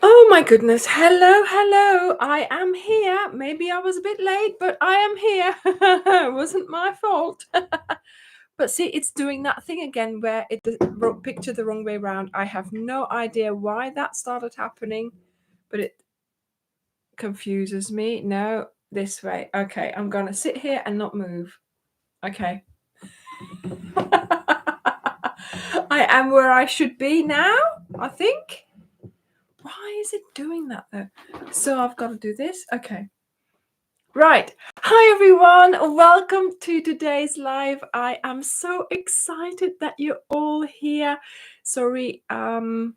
Oh my goodness. Hello, hello. I am here. Maybe I was a bit late, but I am here. It wasn't my fault. But see, it's doing that thing again where it picture the wrong way around. I have no idea why that started happening, but it confuses me. No, this way. Okay, I'm going to sit here and not move. Okay. I am where I should be now, I think. Why is it doing that though? So I've got to do this. Okay. Right. Hi everyone. Welcome to today's live. I am so excited that you're all here. Sorry, we're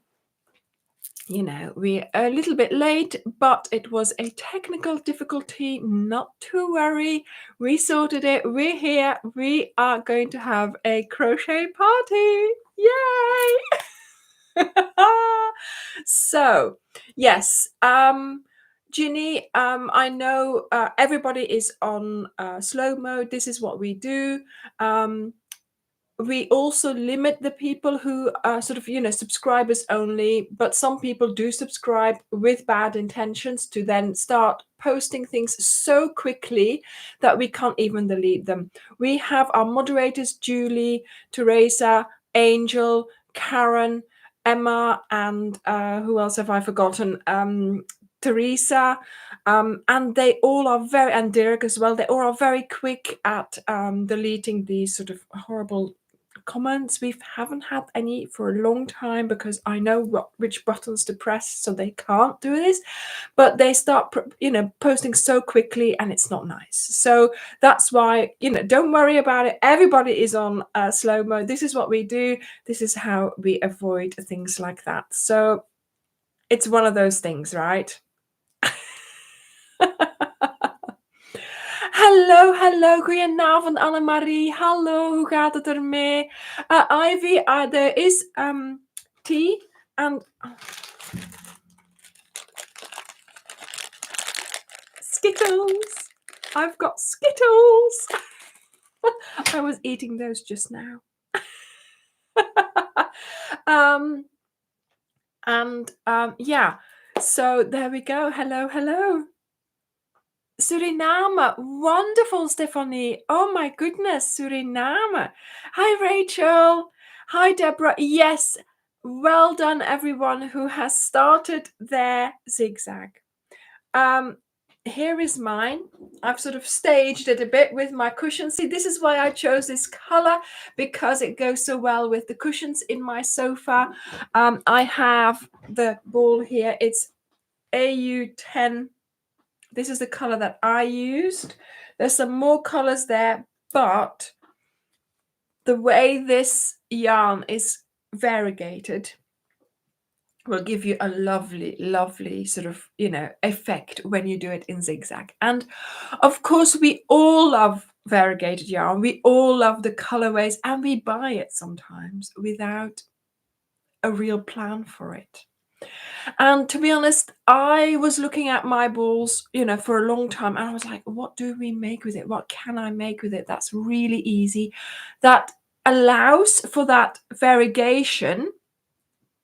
a little bit late, but it was a technical difficulty. Not to worry. We sorted it. We're here. We are going to have a crochet party. Yay! So, yes. Ginny, I know everybody is on slow mode. This is what we do. We also limit the people who are sort of, subscribers only, but some people do subscribe with bad intentions to then start posting things so quickly that we can't even delete them. We have our moderators, Julie, Teresa, Angel, Karen, Emma, and who else have I forgotten? Teresa, and they all are very, and Derek as well, they all are very quick at deleting these sort of horrible comments. We haven't had any for a long time because I know which buttons to press, so they can't do this, but they start posting so quickly and it's not nice. So that's why, don't worry about it. Everybody is on slow mode. This is what we do. This is how we avoid things like that. So it's one of those things, right? Hallo, goedenavond Annemarie. Hallo, hoe gaat het ermee? Ivy, there is tea and Skittles. I've got Skittles. I was eating those just now. Yeah, so there we go. Hello. Suriname. Wonderful, Stephanie. Oh my goodness, Suriname. Hi, Rachel. Hi, Deborah. Yes, well done, everyone who has started their zigzag. Here is mine. I've sort of staged it a bit with my cushions. See, this is why I chose this color, because it goes so well with the cushions in my sofa. I have the ball here. It's AU10. This is the color that I used. There's some more colors there, but the way this yarn is variegated will give you a lovely sort of, effect when you do it in zigzag. And of course, we all love variegated yarn. We all love the colorways, and we buy it sometimes without a real plan for it. And to be honest, I was looking at my balls, for a long time, and I was like, what do we make with it? What can I make with it that's really easy, that allows for that variegation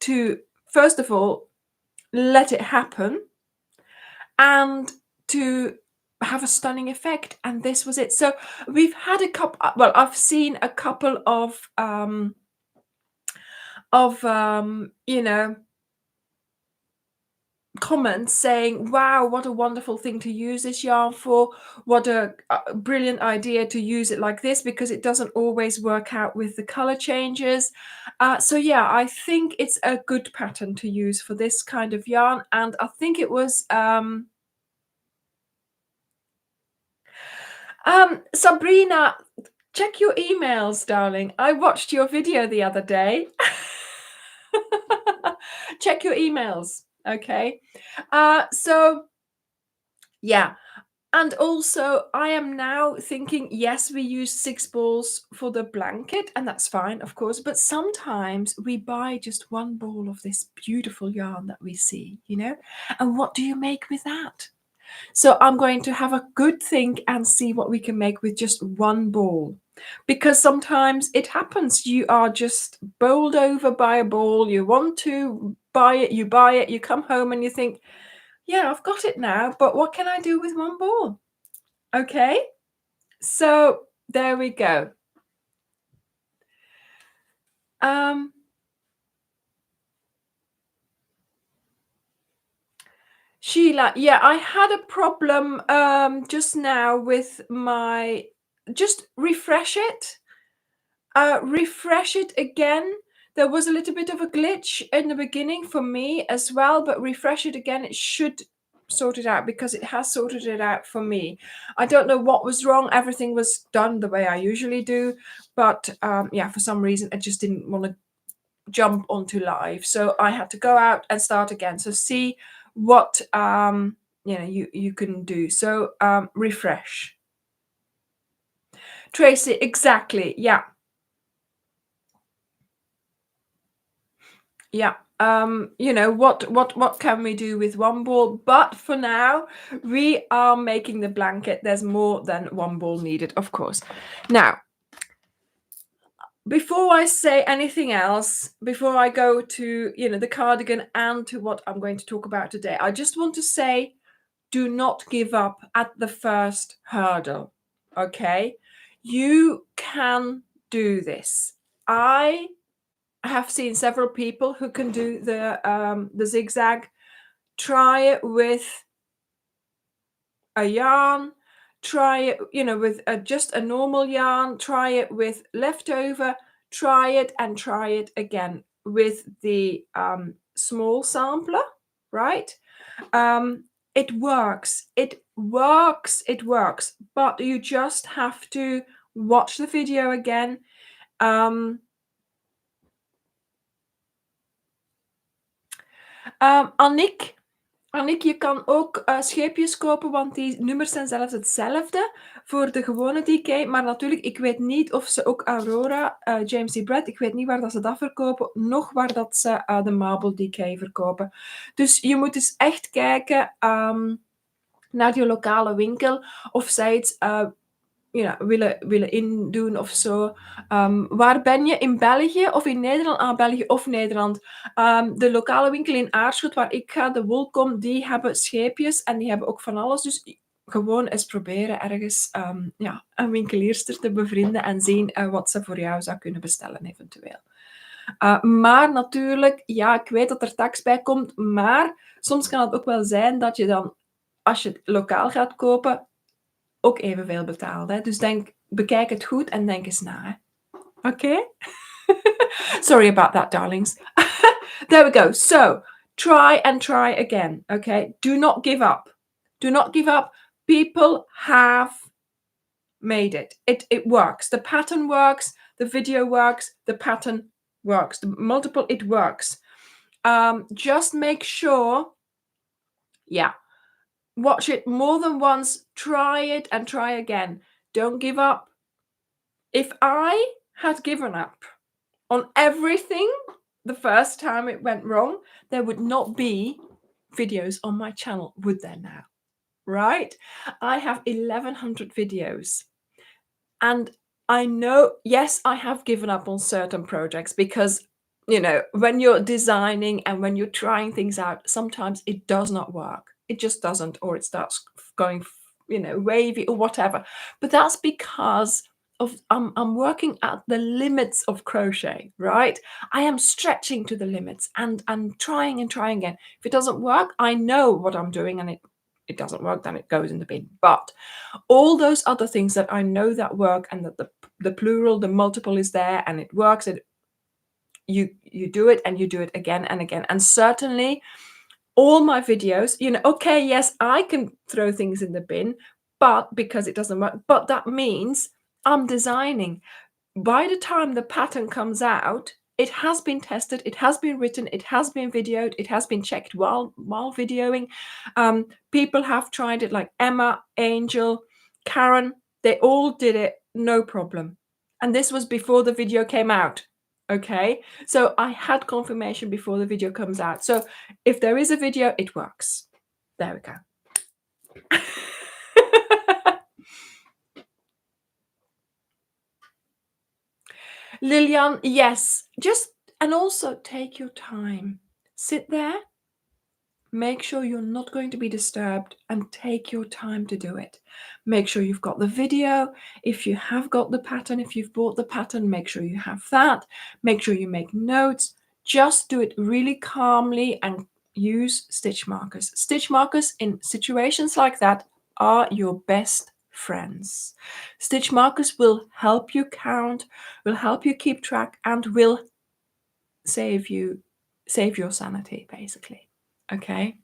to, first of all, let it happen and to have a stunning effect. And this was it. So we've had a couple, well, I've seen a couple of comments saying, wow, what a wonderful thing to use this yarn for. What a brilliant idea to use it like this, because it doesn't always work out with the color changes. So yeah, I think it's a good pattern to use for this kind of yarn. And I think it was Sabrina, check your emails, darling. I watched your video the other day. Check your emails. Okay. So yeah. And also, I am now thinking, yes, we use 6 balls for the blanket, and that's fine, of course. But sometimes we buy just one ball of this beautiful yarn that we see, and what do you make with that? So I'm going to have a good think and see what we can make with just one ball, because sometimes it happens. You are just bowled over by a ball. You want to buy it, you come home and you think, yeah, I've got it now, but what can I do with one ball? Okay, so there we go. Sheila, yeah, I had a problem just now with my, just refresh it. Refresh it again. There was a little bit of a glitch in the beginning for me as well, but refresh it again. It should sort it out, because it has sorted it out for me. I don't know what was wrong. Everything was done the way I usually do, but yeah, for some reason I just didn't want to jump onto live, so I had to go out and start again. So see what you can do. So refresh. Tracy, exactly. Yeah. Yeah. What can we do with one ball? But for now, we are making the blanket. There's more than one ball needed, of course. Now, before I say anything else, before I go to the cardigan and to what I'm going to talk about today, I just want to say, do not give up at the first hurdle. Okay, you can do this. I have seen several people who can do the zigzag. Try it with a yarn, try it with just a normal yarn, try it with leftover, try it and try it again with the small sampler, right? It works, but you just have to watch the video again. Annick, je kan ook scheepjes kopen, want die nummers zijn zelfs hetzelfde voor de gewone DK. Maar natuurlijk, ik weet niet of ze ook Aurora, James D. Brett, ik weet niet waar dat ze dat verkopen, nog waar dat ze de Marble DK verkopen. Dus je moet dus echt kijken naar je lokale winkel of zij iets willen indoen of zo. Waar ben je? In België of in Nederland? België of Nederland. De lokale winkel in Aarschot, waar ik ga, de Wolkom, die hebben scheepjes en die hebben ook van alles. Dus gewoon eens proberen ergens een winkelierster te bevrienden en zien wat ze voor jou zou kunnen bestellen eventueel. Maar natuurlijk, ja, ik weet dat er tax bij komt, maar soms kan het ook wel zijn dat je dan, als je het lokaal gaat kopen, ook evenveel betaalt. Hè? Dus bekijk het goed en denk eens na. Oké? Sorry about that, darlings. There we go. So, try and try again. Okay? Do not give up. Do not give up. People have made it. It works. The pattern works. The video works. The pattern works. The multiple, it works. Just make sure, watch it more than once, try it and try again. Don't give up. If I had given up on everything the first time it went wrong, there would not be videos on my channel, would there now? Right? I have 1,100 videos. And I know, yes, I have given up on certain projects because, when you're designing and when you're trying things out, sometimes it does not work. It just doesn't, or it starts going, wavy or whatever. But that's because I'm working at the limits of crochet, right? I am stretching to the limits and trying and trying again. If it doesn't work, I know what I'm doing, and it doesn't work, then it goes in the bin. But all those other things that I know that work, and that the plural, the multiple is there and it works, you do it and you do it again and again. And certainly all my videos, okay, yes, I can throw things in the bin, but because it doesn't work, but that means I'm designing. By the time the pattern comes out, it has been tested, it has been written, it has been videoed, it has been checked while videoing. People have tried it, like Emma, Angel, Karen, they all did it, no problem. And this was before the video came out. Okay, so I had confirmation before the video comes out. So if there is a video, it works. There we go. Lillian, yes, and also take your time. sit there, make sure you're not going to be disturbed, and take your time to do it. Make sure you've got the video. If you have got the pattern, if you've bought the pattern, make sure you have that. Make sure you make notes. Just do it really calmly and use stitch markers. Stitch markers in situations like that are your best friends. Stitch markers will help you count, will help you keep track, and will save your sanity, basically. Okay.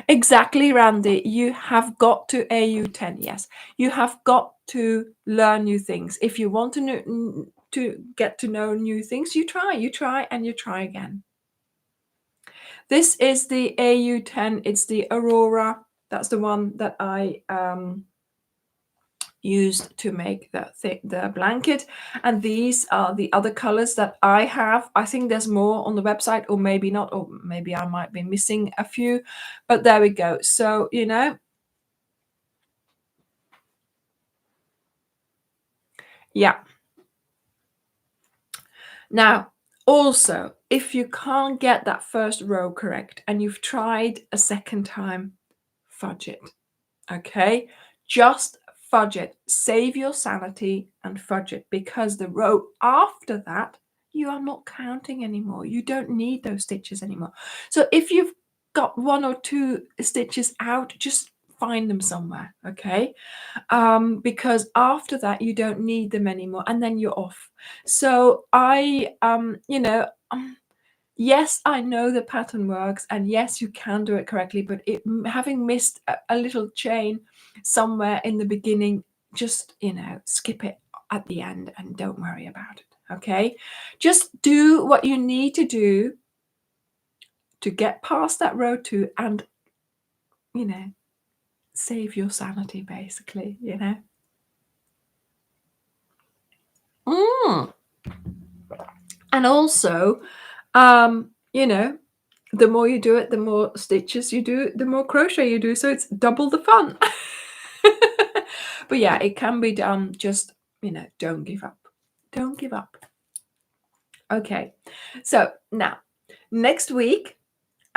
Exactly, Randy. You have got to AU10. Yes, you have got to learn new things. If you want to get to know new things, you try, and you try again. This is the AU10. It's the Aurora. That's the one that I used to make the blanket, and these are the other colors that I have. I think there's more on the website, or maybe not, or maybe I might be missing a few, but there we go. So yeah. Now, also, if you can't get that first row correct and you've tried a second time, fudge it. Okay, just fudge it. Save your sanity and fudge it, because the row after that, you are not counting anymore. You don't need those stitches anymore. So if you've got 1 or 2 stitches out, just find them somewhere. Okay, because after that you don't need them anymore, and then you're off. So yes, I know the pattern works, and yes, you can do it correctly, but having missed a little chain somewhere in the beginning, just skip it at the end and don't worry about it. Okay, just do what you need to do to get past that row 2 and save your sanity, basically. And also, the more you do it, the more stitches you do, the more crochet you do. So it's double the fun. But yeah, it can be done. Just, don't give up. Don't give up. Okay. So now, next week,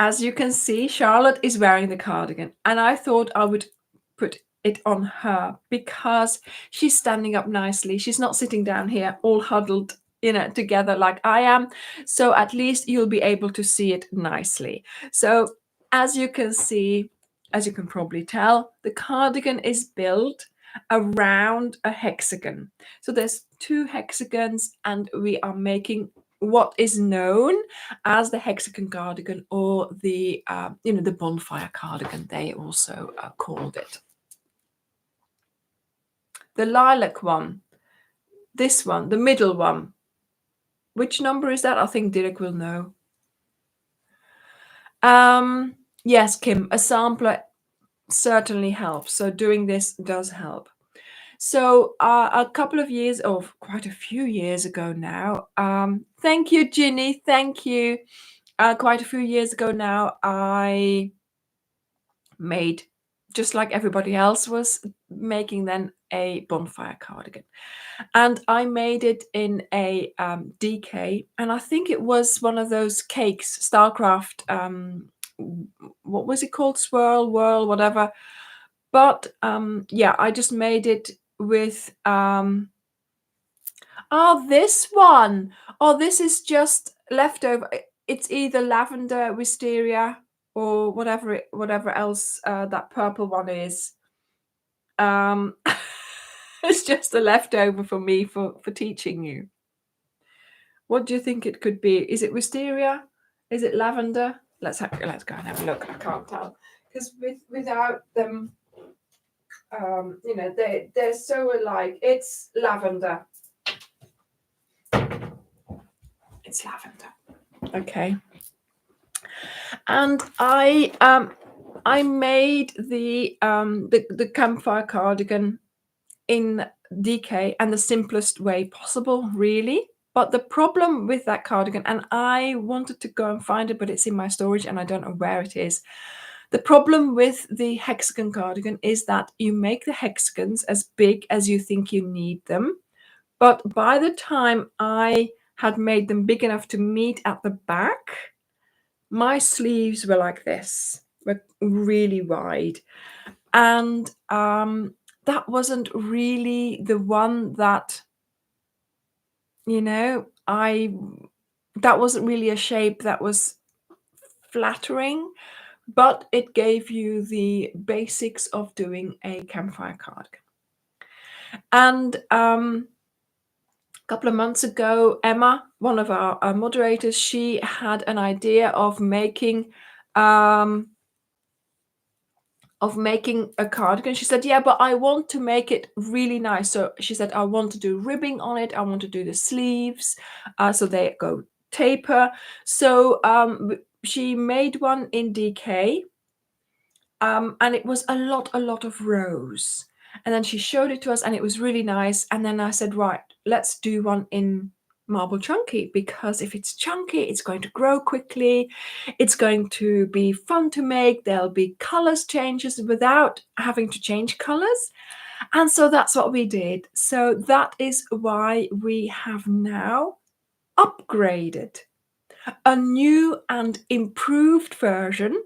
as you can see, Charlotte is wearing the cardigan. And I thought I would put it on her because she's standing up nicely. She's not sitting down here all huddled together like I am. So at least you'll be able to see it nicely. So as you can see, as you can probably tell, the cardigan is built around a hexagon. So there's 2 hexagons, and we are making what is known as the hexagon cardigan, or the the bonfire cardigan, they also called it. The lilac one, this one, the middle one, which number is that? I think Dirk will know. Yes, Kim, a sampler certainly helps. So doing this does help. So a couple of years, or quite a few years ago now, thank you, Ginny, thank you. Quite a few years ago now, I made, just like everybody else was making then, a bonfire cardigan. And I made it in a DK, and I think it was one of those cakes, Starcraft, what was it called? Swirl, whirl, whatever. But yeah, I just made it with this one. Oh, this is just leftover. It's either lavender, wisteria, or whatever else that purple one is. It's just a leftover for me for teaching you. What do you think it could be? Is it wisteria? Is it lavender? Let's go and have a look. I can't tell, because without them, they're so alike. It's lavender. It's lavender. Okay. And I made the campfire cardigan in DK, and the simplest way possible, really. But the problem with that cardigan, and I wanted to go and find it, but it's in my storage and I don't know where it is. The problem with the hexagon cardigan is that you make the hexagons as big as you think you need them. But by the time I had made them big enough to meet at the back, my sleeves were like this, were really wide. And that wasn't really the one that, that wasn't really a shape that was flattering, but it gave you the basics of doing a campfire cardigan. And a couple of months ago, Emma, one of our moderators, she had an idea of making a cardigan. She said, yeah, but I want to make it really nice. So she said, I want to do ribbing on it. I want to do the sleeves so they go taper. So she made one in DK, and it was a lot of rows. And then she showed it to us and it was really nice. And then I said, right, let's do one in marble chunky, because if it's chunky, it's going to grow quickly. It's going to be fun to make. There'll be colors changes without having to change colors. And so that's what we did. So that is why we have now upgraded a new and improved version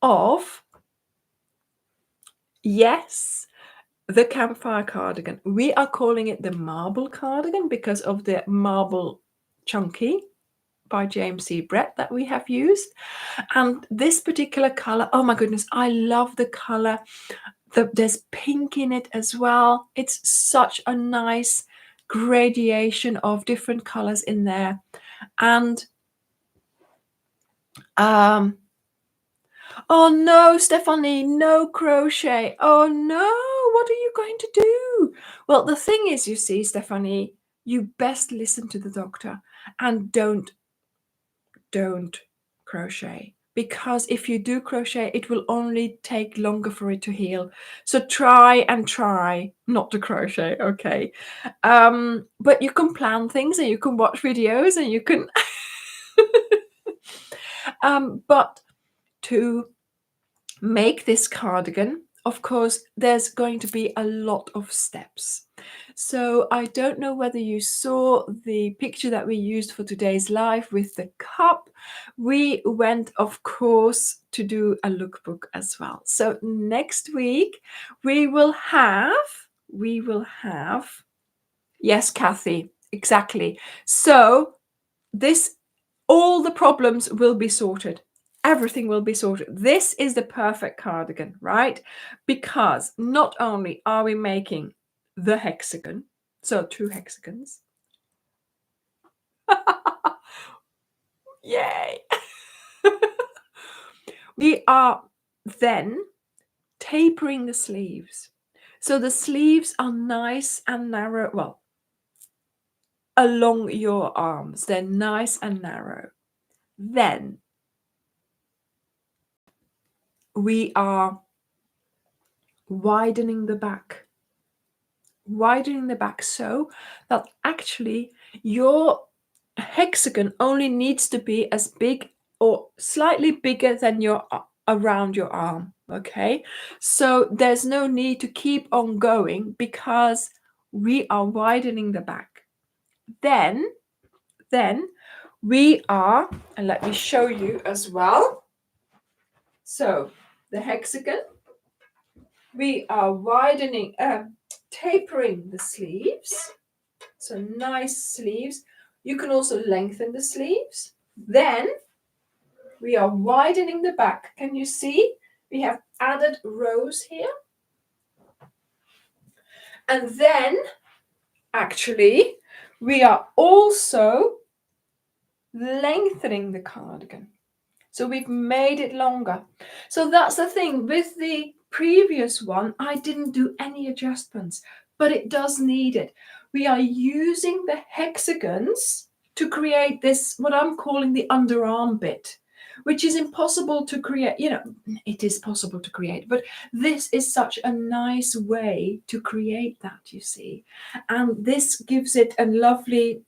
of, yes, the campfire cardigan. We are calling it the marble cardigan because of the marble chunky by James C. Brett that we have used. And this particular color, oh my goodness, I love the color. There's pink in it as well. It's such a nice gradation of different colors in there. And oh no, Stephanie, no crochet. Oh no, what are you going to do? Well, the thing is, you see, Stephanie, you best listen to the doctor and don't crochet, because if you do crochet, it will only take longer for it to heal. So try not to crochet, okay? But you can plan things and you can watch videos and you can but to make this cardigan, of course, there's going to be a lot of steps. So I don't know whether you saw the picture that we used for today's live with the cup. We went, of course, to do a lookbook as well. So next week we will have, yes, Kathy, exactly. So all the problems will be sorted. Everything will be sorted. This is the perfect cardigan, right? Because not only are we making the hexagon, so 2 hexagons. Yay! We are then tapering the sleeves. So the sleeves are nice and narrow, well, along your arms. They're nice and narrow. Then we are widening the back so that actually your hexagon only needs to be as big or slightly bigger than around your arm. Okay, so there's no need to keep on going because we are widening the back. Then we are, and let me show you as well. So the hexagon, we are widening, tapering the sleeves. So nice sleeves. You can also lengthen the sleeves. Then we are widening the back. Can you see? We have added rows here. And then actually we are also lengthening the cardigan. So we've made it longer. So that's the thing. With the previous one, I didn't do any adjustments, but it does need it. We are using the hexagons to create this, what I'm calling the underarm bit, which is impossible to create. It is possible to create, but this is such a nice way to create that, you see. And this gives it a lovely,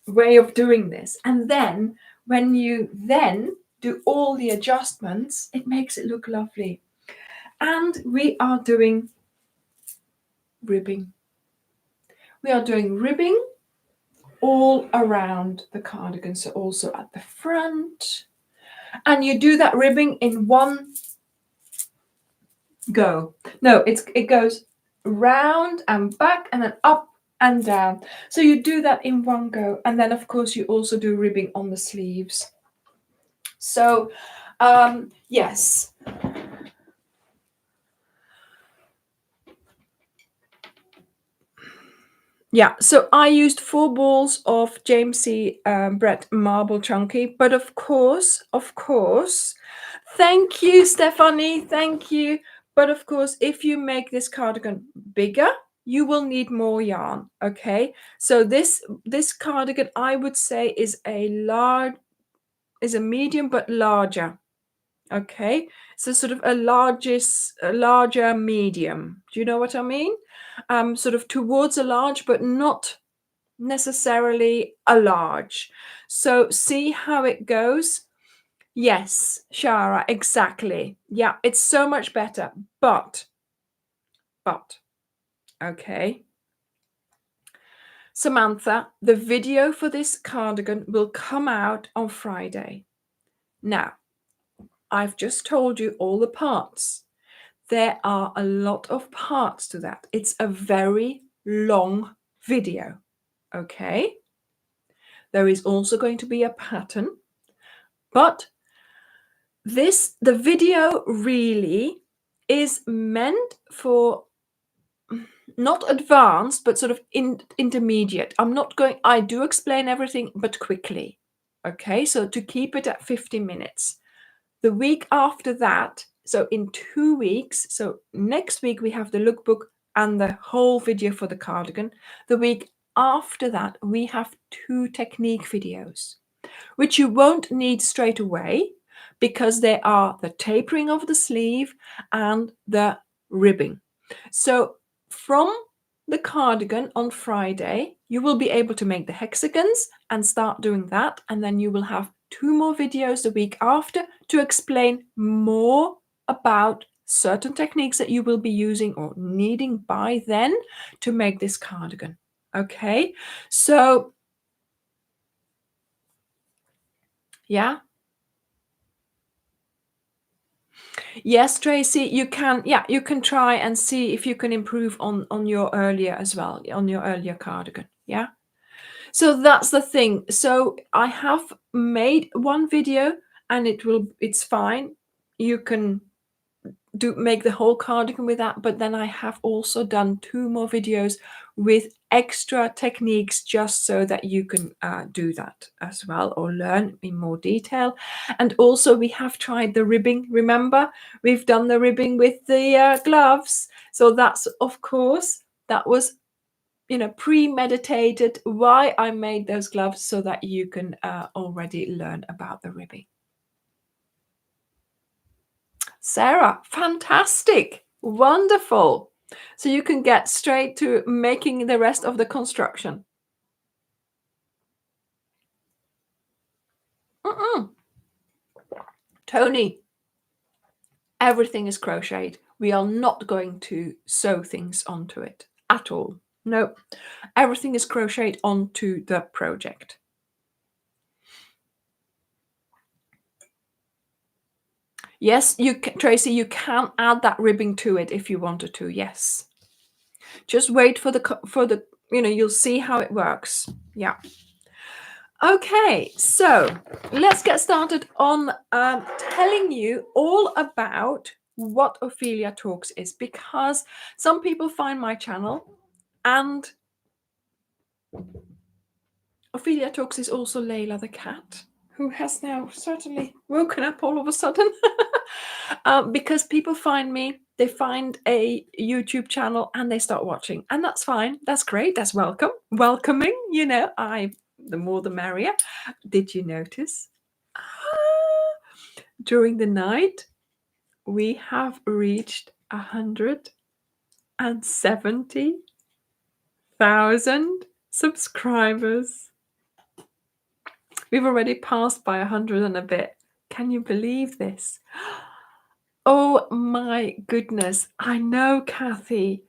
way of doing this. And then when you then do all the adjustments, it makes it look lovely. And we are doing ribbing. We are doing ribbing all around the cardigan, so also at the front. And you do that ribbing in one go. No, it goes round and back and then up and down. So you do that in one go. And then of course you also do ribbing on the sleeves. So yes. Yeah, so I used 4 balls of James C. Brett Marble Chunky, but of course, thank you, Stephanie, thank you. But of course, if you make this cardigan bigger, you will need more yarn, okay? So this cardigan, I would say, is a medium but larger, okay? So sort of a larger medium. Do you know what I mean? Sort of towards a large, but not necessarily a large. So see how it goes. Yes, Shara, exactly. Yeah, it's so much better. But okay, Samantha, the video for this cardigan will come out on Friday. Now, I've just told you all the parts. There are a lot of parts to that. It's a very long video. Okay. There is also going to be a pattern, but the video really is meant for not advanced, but sort of intermediate. I do explain everything, but quickly. Okay, so to keep it at 50 minutes. The week after that, so in 2 weeks, so next week we have the lookbook and the whole video for the cardigan. The week after that, we have 2 technique videos, which you won't need straight away because they are the tapering of the sleeve and the ribbing. So from the cardigan on Friday, you will be able to make the hexagons and start doing that. And then you will have 2 more videos the week after to explain more about certain techniques that you will be using or needing by then to make this cardigan. Okay, so yeah. Yes, Tracy, you can, yeah, you can try and see if you can improve on your earlier as well, on your earlier cardigan. Yeah. So that's the thing. So I have made one video and it's fine. You can make the whole cardigan with that, but then I have also done 2 more videos with extra techniques just so that you can do that as well or learn in more detail. And also we have tried the ribbing. Remember, we've done the ribbing with the gloves. So that's, of course, that was premeditated why I made those gloves so that you can already learn about the ribbing. Sarah, fantastic, wonderful. So you can get straight to making the rest of the construction. Tony, everything is crocheted. We are not going to sew things onto it at all. No, everything is crocheted onto the project. Yes, Tracy, you can add that ribbing to it if you wanted to. Yes. Just wait for the you'll see how it works. Yeah. Okay, so let's get started on telling you all about what Ophelia Talks is, because some people find my channel and Ophelia Talks is also Layla the cat, who has now certainly woken up all of a sudden. Because people find me, they find a YouTube channel and they start watching, and that's fine. That's great. That's welcoming. The more the merrier. Did you notice? During the night, we have reached 170,000 subscribers. We've already passed by 100 and a bit. Can you believe this? Oh my goodness. I know, Kathy.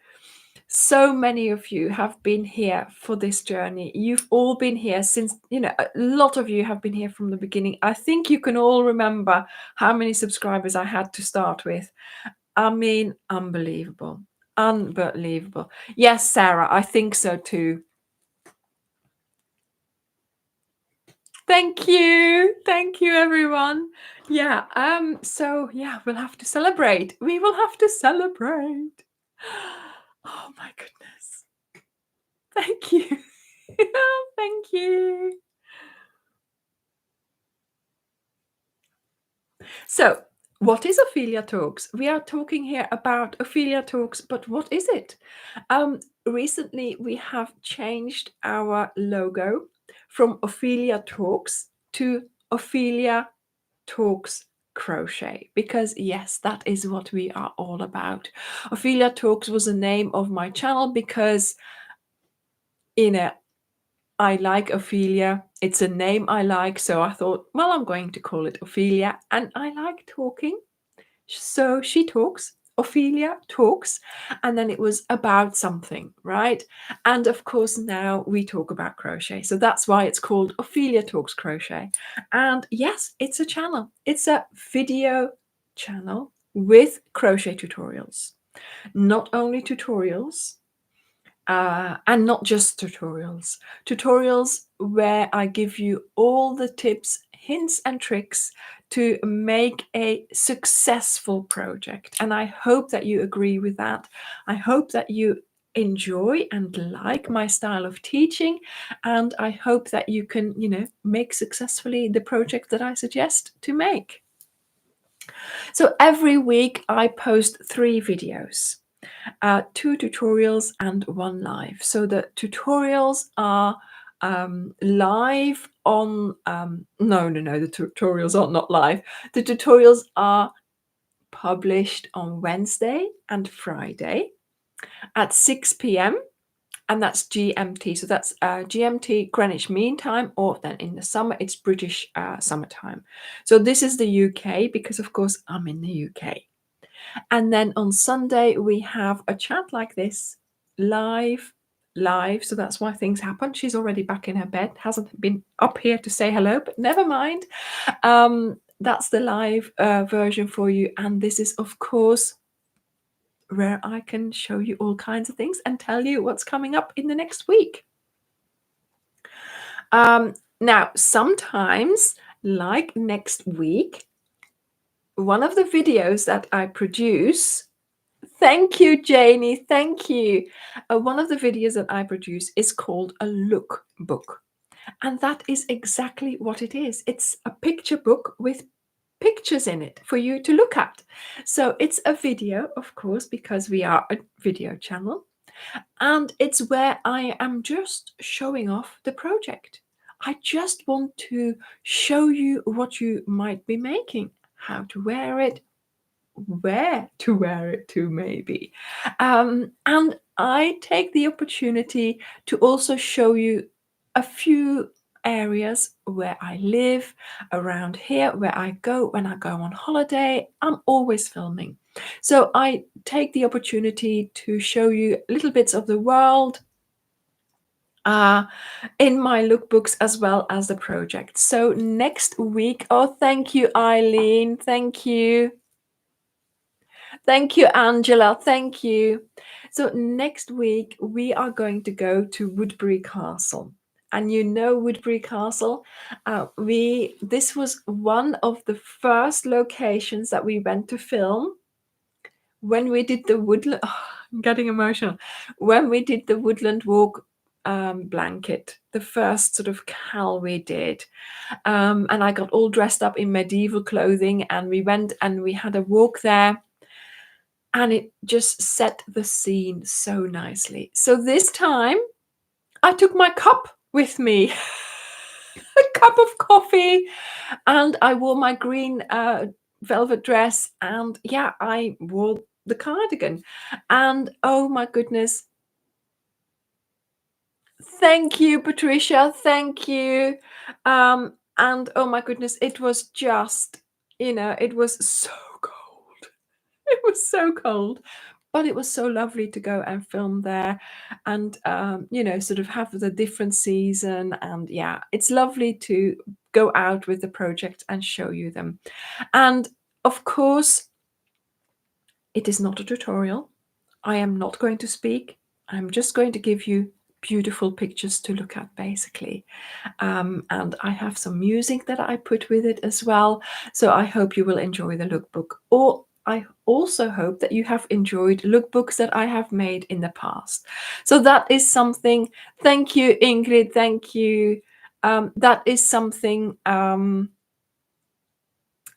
So many of you have been here for this journey. You've all been here since, a lot of you have been here from the beginning. I think you can all remember how many subscribers I had to start with. I mean, unbelievable. Unbelievable. Yes, Sarah, I think so too. Thank you. Thank you, everyone. Yeah, so yeah, we'll have to celebrate. We will have to celebrate. Oh my goodness. Thank you. Thank you. So, what is Ophelia Talks? We are talking here about Ophelia Talks, but what is it? Recently, we have changed our logo from Ophelia Talks to Ophelia Talks Crochet, because yes, that is what we are all about. Ophelia Talks was the name of my channel because, I like Ophelia. It's a name I like, so I thought, well, I'm going to call it Ophelia, and I like talking. So she talks, Ophelia talks, and then it was about something, right? And of course, now we talk about crochet. So that's why it's called Ophelia Talks Crochet. And yes, it's a channel, it's a video channel with crochet tutorials. Not only tutorials, and not just tutorials where I give you all the tips, hints, and tricks to make a successful project. And I hope that you agree with that. I hope that you enjoy and like my style of teaching, and I hope that you can, make successfully the project that I suggest to make. So every week I post 3 videos. 2 tutorials and 1 live. So the tutorials are live on no, the tutorials are not live. The tutorials are published on Wednesday and Friday at 6 p.m. and that's GMT. So that's GMT, Greenwich Mean Time, or then in the summer it's British summertime. So this is the UK because of course I'm in the UK. And then on Sunday, we have a chat like this, live. So that's why things happen. She's already back in her bed, hasn't been up here to say hello, but never mind. That's the live version for you. And this is, of course, where I can show you all kinds of things and tell you what's coming up in the next week. Now, sometimes, like next week, one of the videos that I produce. Thank you, Janie. Thank you. One of the videos that I produce is called a lookbook. And that is exactly what it is. It's a picture book with pictures in it for you to look at. So it's a video, of course, because we are a video channel. And it's where I am just showing off the project. I just want to show you what you might be making, how to wear it, where to wear it to, maybe. And I take the opportunity to also show you a few areas where I live around here, where I go when I go on holiday. I'm always filming. So I take the opportunity to show you little bits of the world in my lookbooks as well as the project. So next week, oh, thank you, Eileen. Thank you. Thank you, Angela. Thank you. So next week we are going to go to Woodbury Castle. And you know Woodbury Castle, this was one of the first locations that we went to film when we did the woodland. Oh, I'm getting emotional. When we did the woodland walk blanket, the first sort of cal we did, and I got all dressed up in medieval clothing, and we went and we had a walk there. And it just set the scene so nicely. So this time I took my cup with me, a cup of coffee, and I wore my green velvet dress, and yeah, I wore the cardigan. And oh my goodness, thank you, Patricia, thank you. And oh my goodness, it was just, it was so cold. It was so cold. but it was so lovely to go and film there and, sort of have the different season. And yeah, it's lovely to go out with the project and show you them. And of course, it is not a tutorial. I am not going to speak. I'm just going to give you beautiful pictures to look at, basically. And I have some music that I put with it as well. So I hope you will enjoy the lookbook. Or I also hope that you have enjoyed lookbooks that I have made in the past. So that is something. Thank you, Ingrid. Thank you. That is something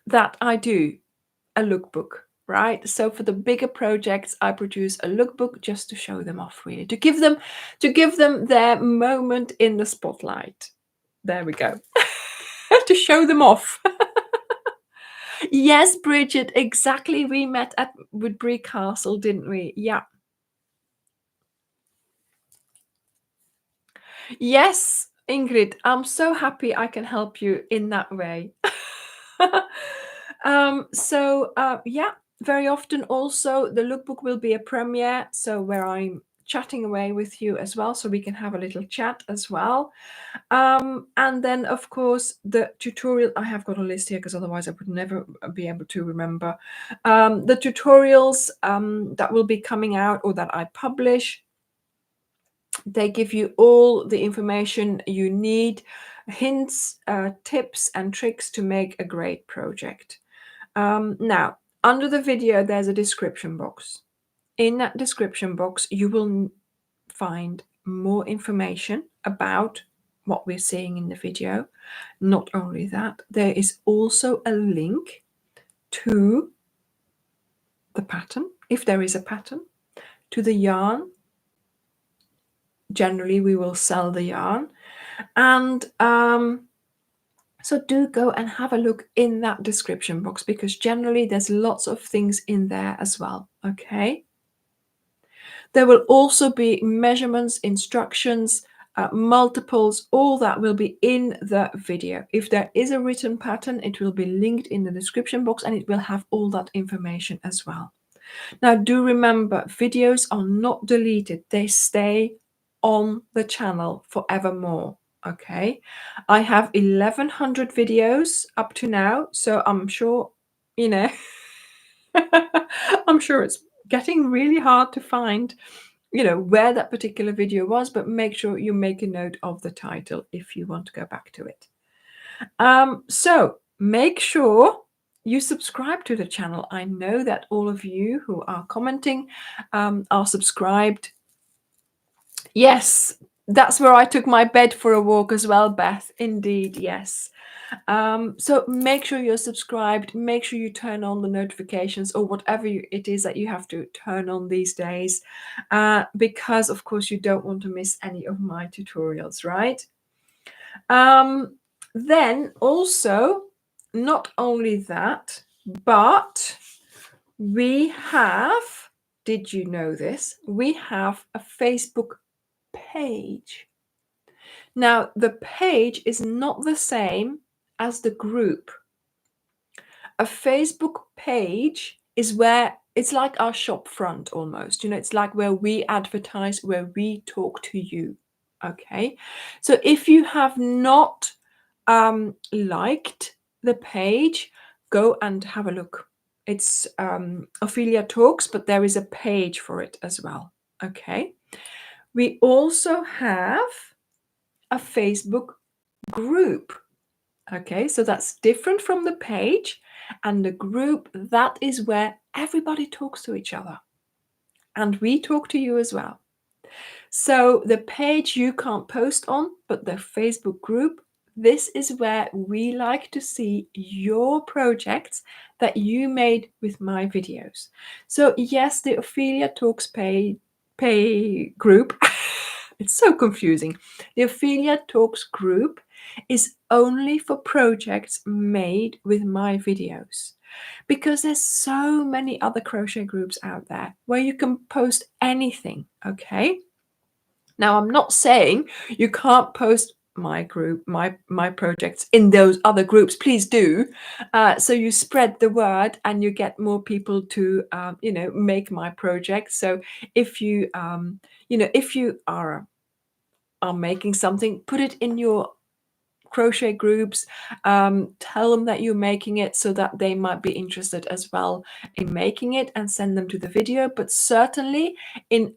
that I do, a lookbook. Right, so for the bigger projects, I produce a lookbook just to show them off, really, to give them their moment in the spotlight. There we go. To show them off. Yes, Bridget, exactly. We met at Woodbury Castle, didn't we? Yeah. Yes, Ingrid, I'm so happy I can help you in that way. Yeah, very often also the lookbook will be a premiere, so where I'm chatting away with you as well, so we can have a little chat as well. And then of course the tutorial, I have got a list here because otherwise I would never be able to remember. The tutorials that will be coming out or that I publish, they give you all the information you need, hints, tips and tricks to make a great project. Now, under the video, there's a description box. In that description box, you will find more information about what we're seeing in the video. Not only that, there is also a link to the pattern, if there is a pattern, to the yarn. Generally, we will sell the yarn. And so do go and have a look in that description box, because generally there's lots of things in there as well. Okay. There will also be measurements, instructions, multiples, all that will be in the video. If there is a written pattern, it will be linked in the description box and it will have all that information as well. Now, do remember, videos are not deleted. They stay on the channel forevermore. Okay. I have 1,100 videos up to now. So I'm sure, I'm sure it's getting really hard to find, where that particular video was, but make sure you make a note of the title if you want to go back to it. So make sure you subscribe to the channel. I know that all of you who are commenting are subscribed. Yes, that's where I took my bed for a walk as well, Beth. Indeed, yes. So make sure you're subscribed. Make sure you turn on the notifications or whatever it is that you have to turn on these days, because of course you don't want to miss any of my tutorials, right? Then also, not only that, but we have, did you know this? We have a Facebook page. Now, the page is not the same as the group. A Facebook page is where it's like our shop front almost. It's like where we advertise, where we talk to you. Okay. So if you have not liked the page, go and have a look. It's Ophelia Talks, but there is a page for it as well. Okay. We also have a Facebook group. Okay, so that's different from the page. And the group, that is where everybody talks to each other. And we talk to you as well. So the page you can't post on, but the Facebook group, this is where we like to see your projects that you made with my videos. So yes, the Ophelia Talks pay group, it's so confusing. The Ophelia Talks group is only for projects made with my videos, because there's so many other crochet groups out there where you can post anything. Okay. Now, I'm not saying you can't post my group, my projects in those other groups, please do. So you spread the word and you get more people to, make my project. So if you, if you are making something, put it in your crochet groups, tell them that you're making it so that they might be interested as well in making it, and send them to the video. But certainly in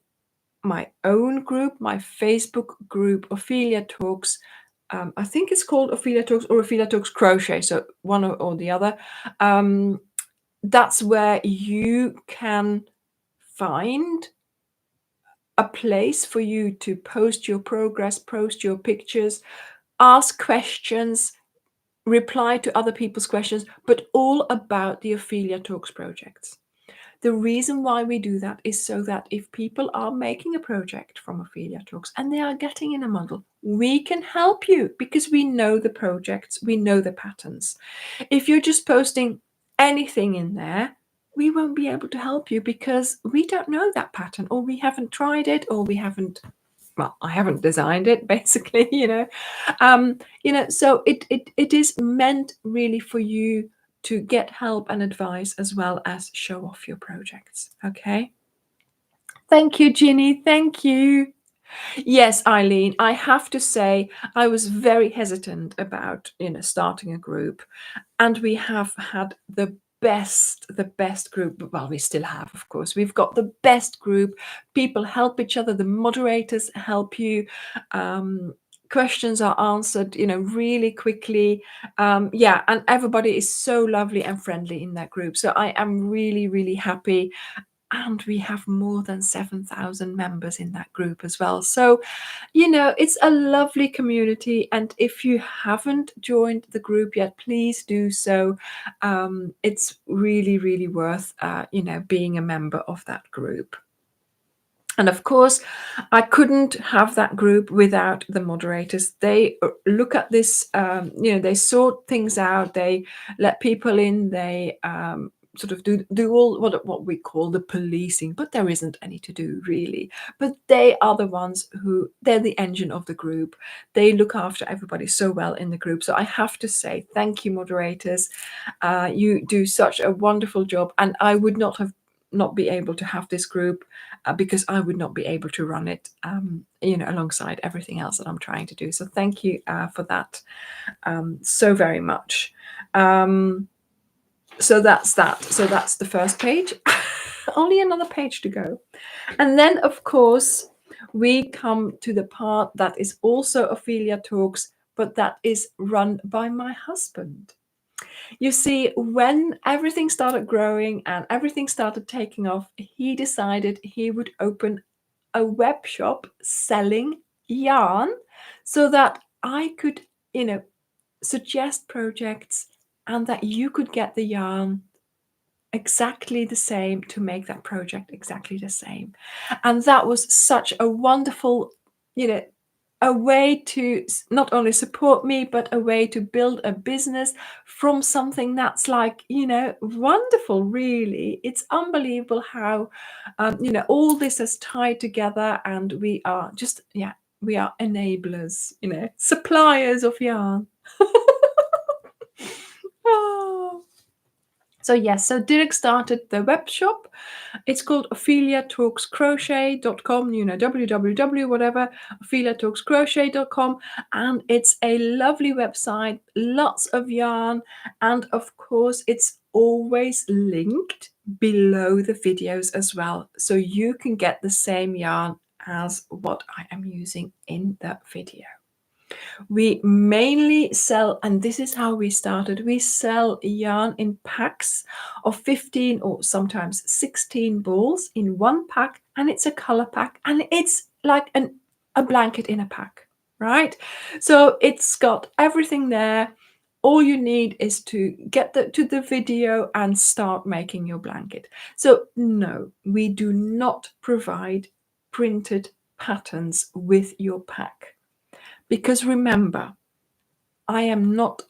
my own group, my Facebook group, Ophelia Talks, I think it's called Ophelia Talks or Ophelia Talks Crochet, so one or the other. That's where you can find a place for you to post your progress, post your pictures, ask questions, reply to other people's questions, but all about the Ophelia Talks projects. The reason why we do that is so that if people are making a project from Ophelia Talks and they are getting in a model, we can help you because we know the projects, we know the patterns. If you're just posting anything in there, we won't be able to help you because we don't know that pattern, or we haven't tried it, or we haven't, well, I haven't designed it, basically, so it is meant really for you to get help and advice as well as show off your projects. Okay. Thank you, Ginny. Thank you. Yes, Eileen, I have to say I was very hesitant about, starting a group, and we have had the best group. Well, we still have, of course. We've got the best group. People help each other. The moderators help you. Questions are answered, really quickly. And everybody is so lovely and friendly in that group. So I am really, really happy. And we have more than 7,000 members in that group as well. So, it's a lovely community. And if you haven't joined the group yet, please do so. It's really, really worth, being a member of that group. And of course, I couldn't have that group without the moderators. They look at this, they sort things out, they let people in, they sort of do all what we call the policing, but there isn't any to do really. But they are the ones they're the engine of the group. They look after everybody so well in the group. So I have to say thank you, moderators. You do such a wonderful job, and I would not be able to have this group because I would not be able to run it, alongside everything else that I'm trying to do. So thank you for that so very much. So that's that. So that's the first page. Only another page to go. And then, of course, we come to the part that is also Ophelia Talks, but that is run by my husband. You see, when everything started growing and everything started taking off, he decided he would open a web shop selling yarn so that I could, suggest projects and that you could get the yarn exactly the same to make that project exactly the same. And that was such a wonderful, a way to not only support me, but a way to build a business from something that's like, wonderful, really. It's unbelievable how, all this has tied together, and we are just, we are enablers, suppliers of yarn. Oh. So yes, so Dirk started the web shop. It's called opheliatalkscrochet.com, www, whatever, opheliatalkscrochet.com. And it's a lovely website, lots of yarn. And of course, it's always linked below the videos as well. So you can get the same yarn as what I am using in that video. We mainly sell, and this is how we started, we sell yarn in packs of 15 or sometimes 16 balls in one pack, and it's a color pack, and it's like a blanket in a pack, right? So it's got everything there. All you need is to get to the video and start making your blanket. So no, we do not provide printed patterns with your pack. Because remember, I am not,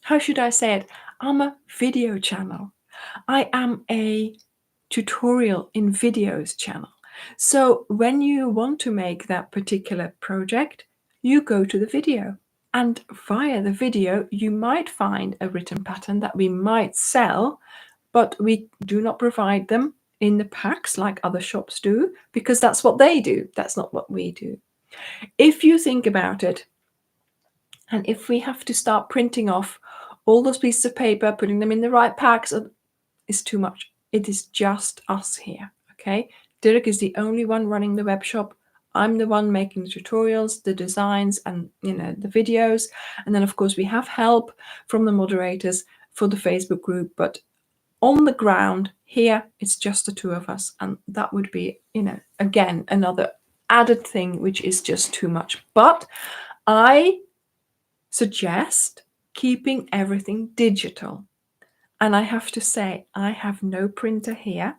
how should I say it? I'm a video channel. I am a tutorial in videos channel. So when you want to make that particular project, you go to the video. And via the video, you might find a written pattern that we might sell, but we do not provide them in the packs like other shops do, because that's what they do. That's not what we do. If you think about it, and if we have to start printing off all those pieces of paper, putting them in the right packs, it's too much. It is just us here, okay? Dirk is the only one running the web shop. I'm the one making the tutorials, the designs, and the videos. And then of course we have help from the moderators for the Facebook group, but on the ground here it's just the two of us, and that would be, again, another added thing which is just too much. But I suggest keeping everything digital. And I have to say, I have no printer here.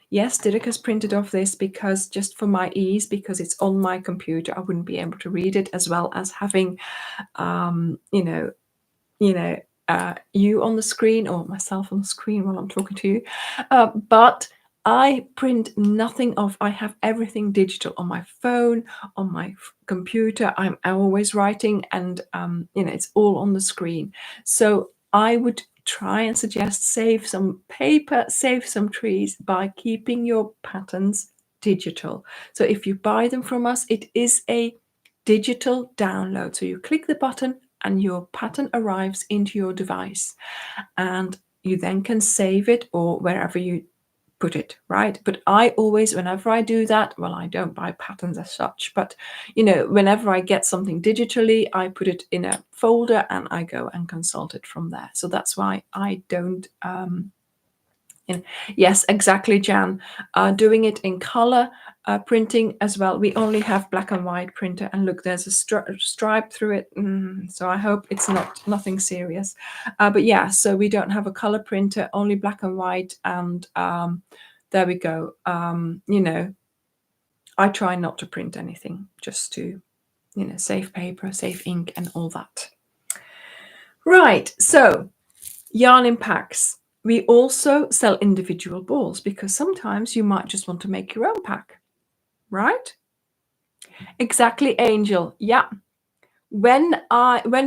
Yes, Dirk has printed off this because just for my ease, because it's on my computer, I wouldn't be able to read it, as well as having, you on the screen or myself on the screen while I'm talking to you. But I print nothing off. I have everything digital on my phone, on my computer. I'm always writing, and it's all on the screen. So I would try and suggest save some paper, save some trees by keeping your patterns digital. So if you buy them from us, it is a digital download. So you click the button and your pattern arrives into your device, and you then can save it or wherever you put it, right? But I always, whenever I do that, well, I don't buy patterns as such, but whenever I get something digitally, I put it in a folder and I go and consult it from there. So that's why I don't yes, exactly, Jan. Doing it in color printing as well. We only have black and white printer, and look, there's a stripe through it. So I hope it's nothing serious. But yeah, so we don't have a color printer, only black and white, and there we go. I try not to print anything, just to save paper, save ink, and all that. Right, so yarn in packs. We also sell individual balls because sometimes you might just want to make your own pack, right? Exactly, Angel. Yeah. When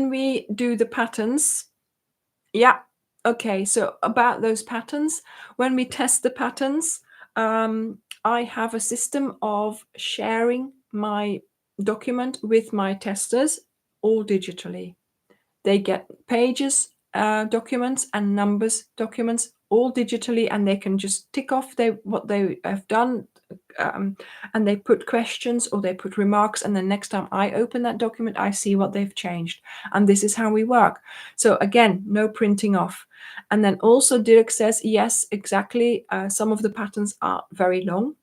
we do the patterns, yeah. Okay, so about those patterns, when we test the patterns, I have a system of sharing my document with my testers, all digitally. They get pages, documents, and numbers documents, all digitally, and they can just tick off what they have done, and they put questions or they put remarks, and then next time I open that document, I see what they've changed. And this is how we work. So again, no printing off. And then also Dirk says, yes, exactly. Some of the patterns are very long.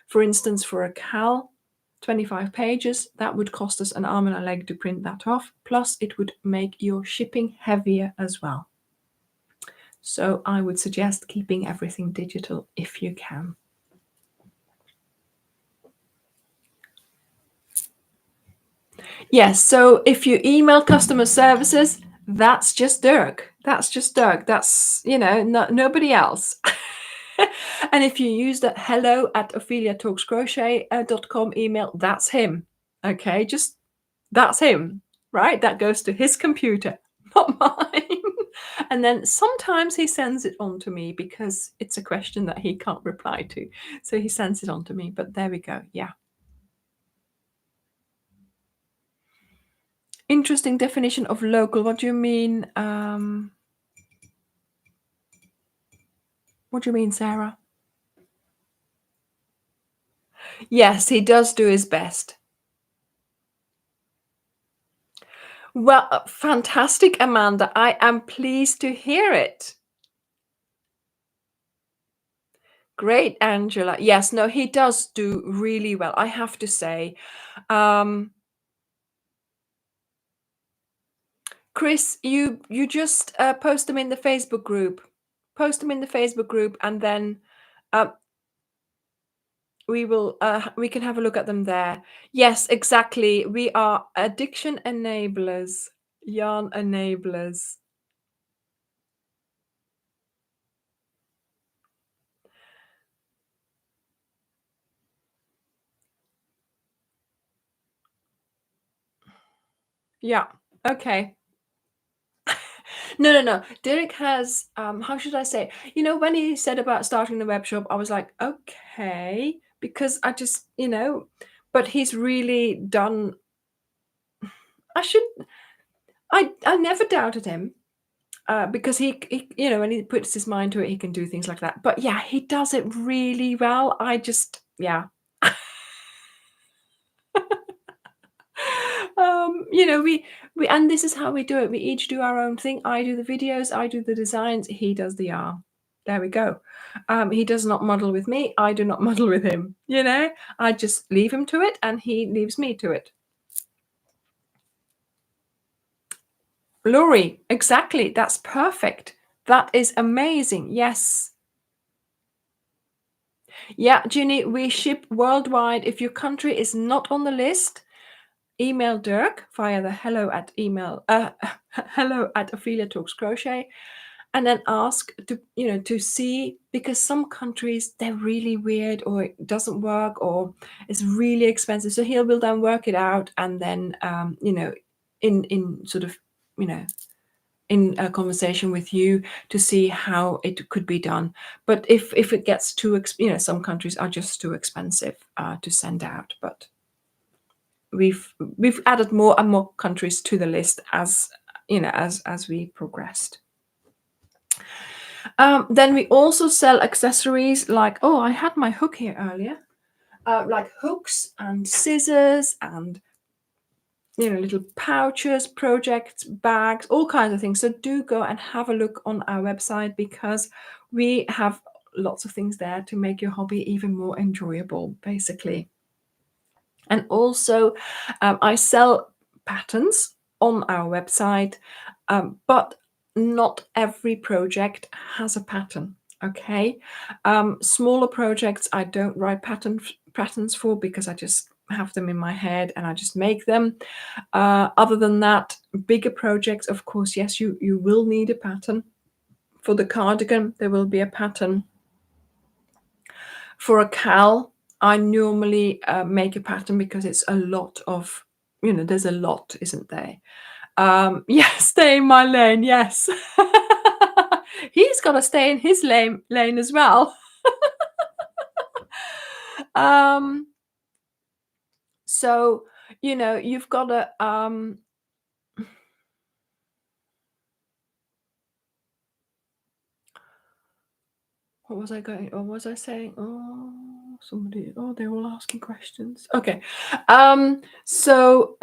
For instance, for a cal, 25 pages, that would cost us an arm and a leg to print that off. Plus, it would make your shipping heavier as well. So I would suggest keeping everything digital if you can. Yes, so if you email customer services, that's just Dirk. That's just Dirk. That's, nobody else. And if you use that hello@opheliatalkscrochet.com email, that's him. Okay, just that's him, right? That goes to his computer, not mine. And then sometimes he sends it on to me because it's a question that he can't reply to. So he sends it on to me, but there we go. Yeah. Interesting definition of local. What do you mean? What do you mean, Sarah? Yes, he does do his best. Well, fantastic, Amanda. I am pleased to hear it. Great, Angela. Yes, no, he does do really well, I have to say. Chris, you just post them in the Facebook group. Post them in the Facebook group, and then we can have a look at them there. Yes, exactly. We are addiction enablers, yarn enablers. Yeah. Okay. No. Derek has, how should I say? When he said about starting the web shop, I was like, okay, because I just, but he's really done. I should. I never doubted him. Because he, when he puts his mind to it, he can do things like that. But yeah, he does it really well. I just, yeah. We and this is how we do it. We each do our own thing. I do the videos, I do the designs, he does the art. There we go. He does not model with me. I do not model with him. I just leave him to it, and he leaves me to it. Laurie, exactly. That's perfect. That is amazing. Yes. Yeah, Ginny, we ship worldwide. If your country is not on the list, email Dirk via the hello at hello at Ophelia Talks Crochet, and then ask to see, because some countries, they're really weird, or it doesn't work, or it's really expensive. So he will then work it out, and then in sort of in a conversation with you to see how it could be done. But if it gets too some countries are just too expensive to send out. But we've added more and more countries to the list as as we progressed. Then we also sell accessories like, oh, I had my hook here earlier, like hooks and scissors and little pouches, projects, bags, all kinds of things. So do go and have a look on our website, because we have lots of things there to make your hobby even more enjoyable, basically. And also, I sell patterns on our website, but not every project has a pattern. Okay, smaller projects I don't write patterns for, because I just have them in my head and I just make them. Other than that, bigger projects, of course, yes, you will need a pattern. For the cardigan, there will be a pattern. For a cowl, I normally make a pattern, because it's a lot of, there's a lot, isn't there? Yes, stay in my lane, yes. He's got to stay in his lane as well. So, you've got to what was I saying? Oh, somebody, they're all asking questions. Okay. So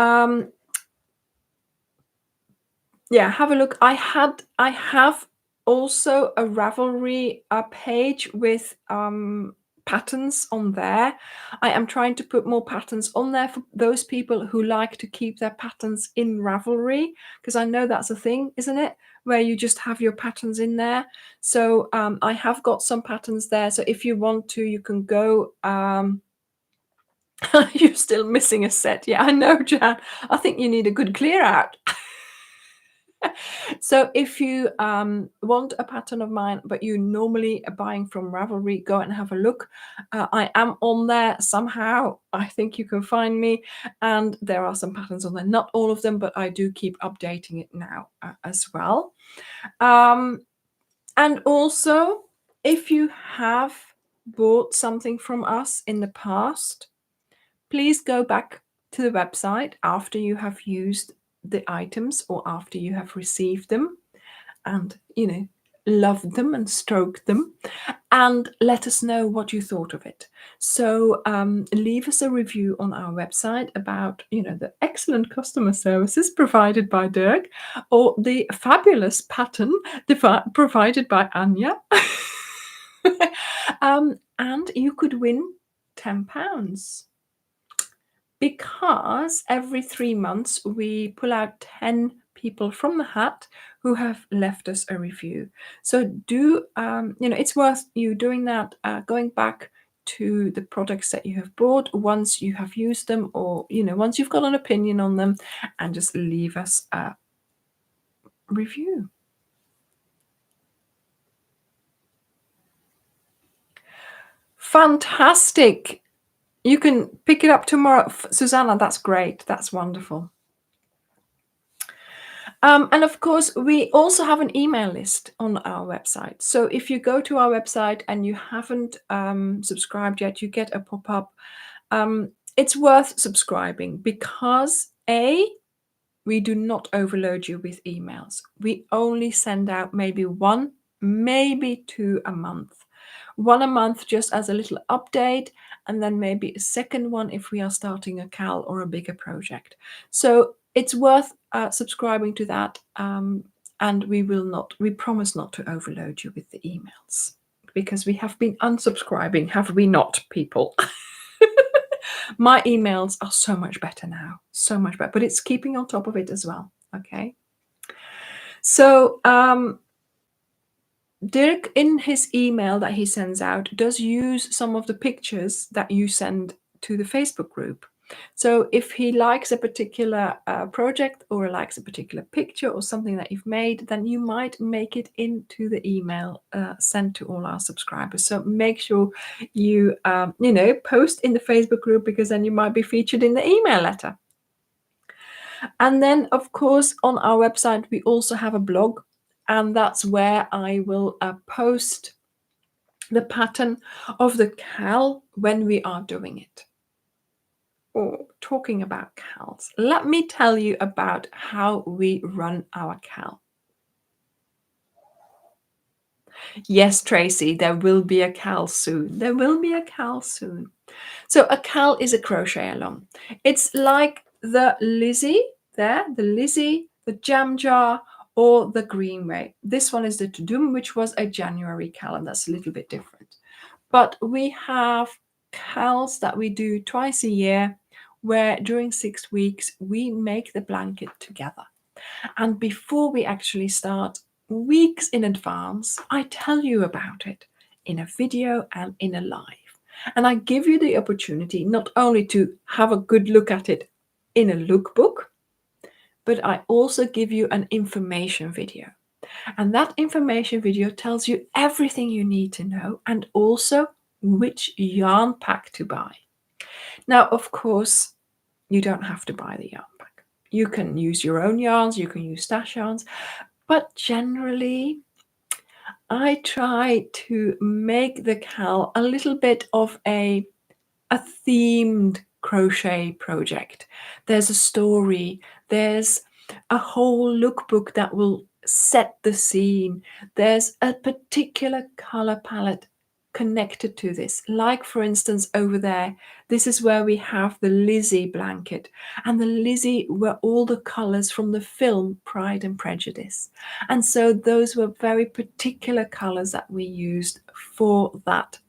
yeah, have a look. I have also a Ravelry page with patterns on there. I am trying to put more patterns on there for those people who like to keep their patterns in Ravelry, because I know that's a thing, isn't it? Where you just have your patterns in there. So I have got some patterns there. So if you want to, you can go. You're still missing a set. Yeah, I know, Jan. I think you need a good clear out. So if you want a pattern of mine, but you normally are buying from Ravelry, go and have a look. I am on there somehow. I think you can find me, and there are some patterns on there. Not all of them, but I do keep updating it now as well. And also, if you have bought something from us in the past, please go back to the website after you have used the items, or after you have received them, and loved them and stroked them, and let us know what you thought of it. So leave us a review on our website about the excellent customer services provided by Dirk, or the fabulous pattern provided by Anya. And you could win £10, because every 3 months we pull out 10 people from the hat who have left us a review. So do it's worth you doing that, going back to the products that you have bought once you have used them, or once you've got an opinion on them, and just leave us a review. Fantastic. You can pick it up tomorrow, Susanna. That's great. That's wonderful. And of course, we also have an email list on our website. So if you go to our website and you haven't subscribed yet, you get a pop-up. It's worth subscribing because we do not overload you with emails. We only send out maybe one, maybe two a month. One a month just as a little update, and then maybe a second one if we are starting a CAL or a bigger project. So it's worth subscribing to that, and we promise not to overload you with the emails, because we have been unsubscribing, have we not, people? My emails are so much better now, so much better, but it's keeping on top of it as well. Okay. So Dirk, in his email that he sends out, does use some of the pictures that you send to the Facebook group. So if he likes a particular project or likes a particular picture or something that you've made, then you might make it into the email sent to all our subscribers. So make sure you, post in the Facebook group, because then you might be featured in the email letter. And then, of course, on our website, we also have a blog, and that's where I will post the pattern of the CAL when we are doing it. Oh, talking about CALs, let me tell you about how we run our CAL. Yes, Tracy, there will be a CAL soon. There will be a CAL soon. So a CAL is a crochet along. It's like the Lizzie there, the jam jar, or the Greenway. This one is the Tudum, which was a January CAL, and that's a little bit different. But we have CALs that we do twice a year, where during 6 weeks we make the blanket together. And before we actually start, weeks in advance, I tell you about it in a video and in a live. And I give you the opportunity not only to have a good look at it in a lookbook, but I also give you an information video. And that information video tells you everything you need to know, and also which yarn pack to buy. Now, of course, you don't have to buy the yarn pack. You can use your own yarns, you can use stash yarns, but generally, I try to make the CAL a little bit of a themed crochet project. There's a story, there's a whole lookbook that will set the scene. There's a particular color palette connected to this. Like, for instance, over there, this is where we have the Lizzie blanket. And the Lizzie were all the colors from the film Pride and Prejudice. And so those were very particular colors that we used for that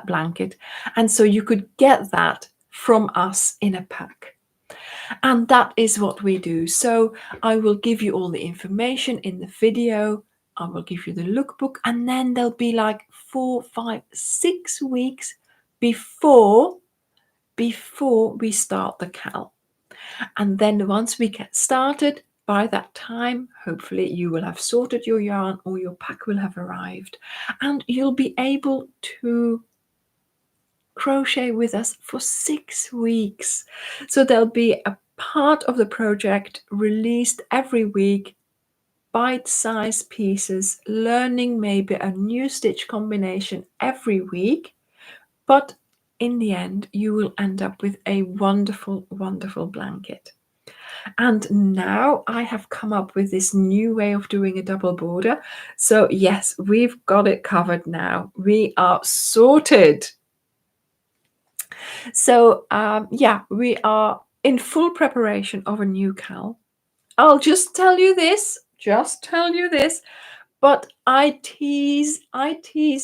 blanket. And so you could get that from us in a pack. And that is what we do. So I will give you all the information in the video. I will give you the lookbook, and then there'll be like 4, 5, 6 weeks before we start the CAL. And then once we get started, by that time, hopefully you will have sorted your yarn, or your pack will have arrived, and you'll be able to crochet with us for 6 weeks. So there'll be a part of the project released every week, bite-sized pieces, learning maybe a new stitch combination every week, but in the end you will end up with a wonderful, wonderful blanket. And now I have come up with this new way of doing a double border. So yes, we've got it covered now. We are sorted. So we are in full preparation of a new CAL. I'll just tell you this, but I tease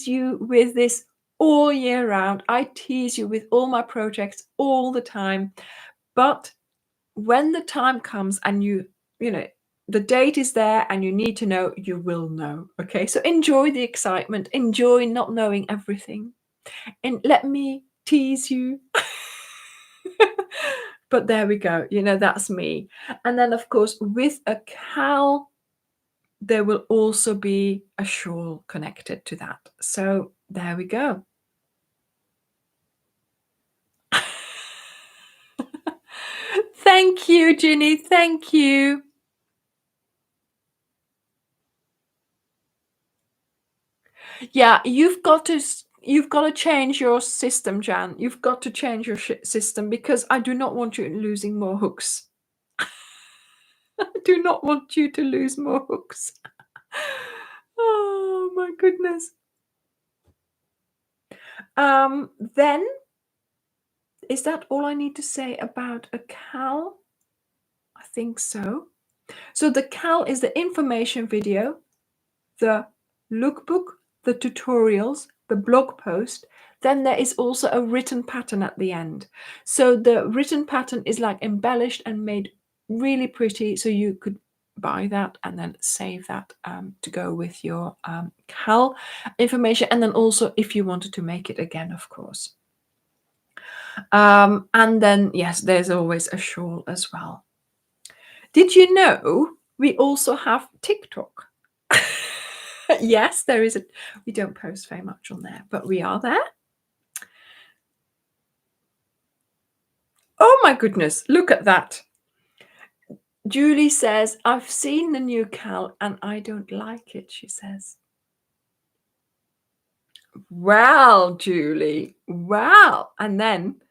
you with this all year round. I tease you with all my projects all the time. But when the time comes and the date is there and you need to know, you will know. Okay, so enjoy the excitement, enjoy not knowing everything, and let me tease you. But there we go, that's me. And then, of course, with a CAL, there will also be a shawl connected to that. So there we go. Thank you, Ginny. Thank you. Yeah, you've got to change your system, Jan. You've got to change your system because I do not want you losing more hooks. I do not want you to lose more hooks. Oh my goodness. Then is that all I need to say about a CAL? I think so. So the CAL is the information video, the lookbook, the tutorials, the blog post. Then there is also a written pattern at the end. So the written pattern is like embellished and made really pretty. So you could buy that and then save that to go with your CAL information. And then also if you wanted to make it again, of course. And then, yes, there's always a shawl as well. Did you know we also have TikTok? Yes, there is we don't post very much on there, but we are there. Oh my goodness, look at that. Julie says, I've seen the new CAL and I don't like it, she says. Well, Julie, well. And then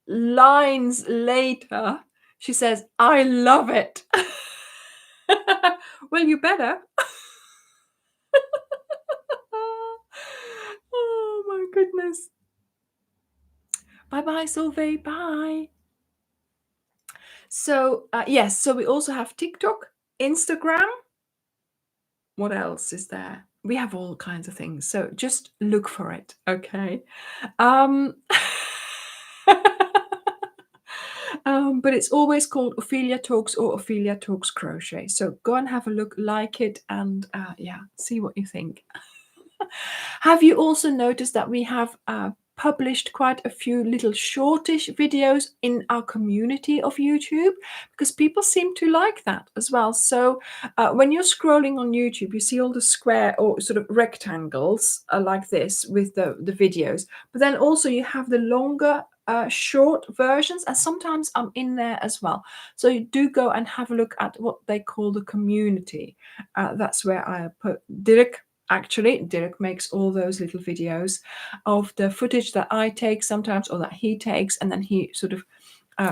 lines later, she says, I love it. Well, you better. Oh my goodness. Bye-bye, Solveig. Bye. So, yes, so we also have TikTok, Instagram. What else is there? We have all kinds of things. So just look for it, okay? But it's always called Ophelia Talks or Ophelia Talks Crochet. So go and have a look, like it, and yeah, see what you think. Have you also noticed that we have published quite a few little shortish videos in our community of YouTube? Because people seem to like that as well. So when you're scrolling on YouTube, you see all the square or sort of rectangles like this with the videos. But then also you have the longer short versions, and sometimes I'm in there as well. So you do go and have a look at what they call the community. That's where I put Dirk. Actually, Dirk makes all those little videos of the footage that I take sometimes or that he takes, and then he sort of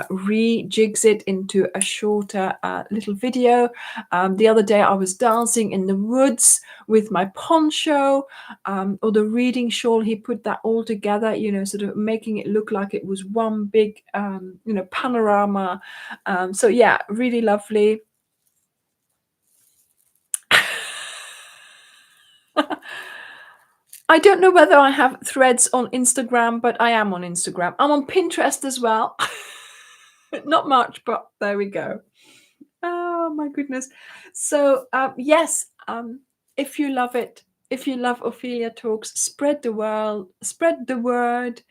rejigs it into a shorter little video. The other day I was dancing in the woods with my poncho or the reading shawl. He put that all together, you know, sort of making it look like it was one big, you know, panorama. So yeah, really lovely. I don't know whether I have threads on Instagram, but I am on Instagram. I'm on Pinterest as well. Not much, but there we go. Oh my goodness. So yes, if you love it, if you love Ophelia Talks, spread the word,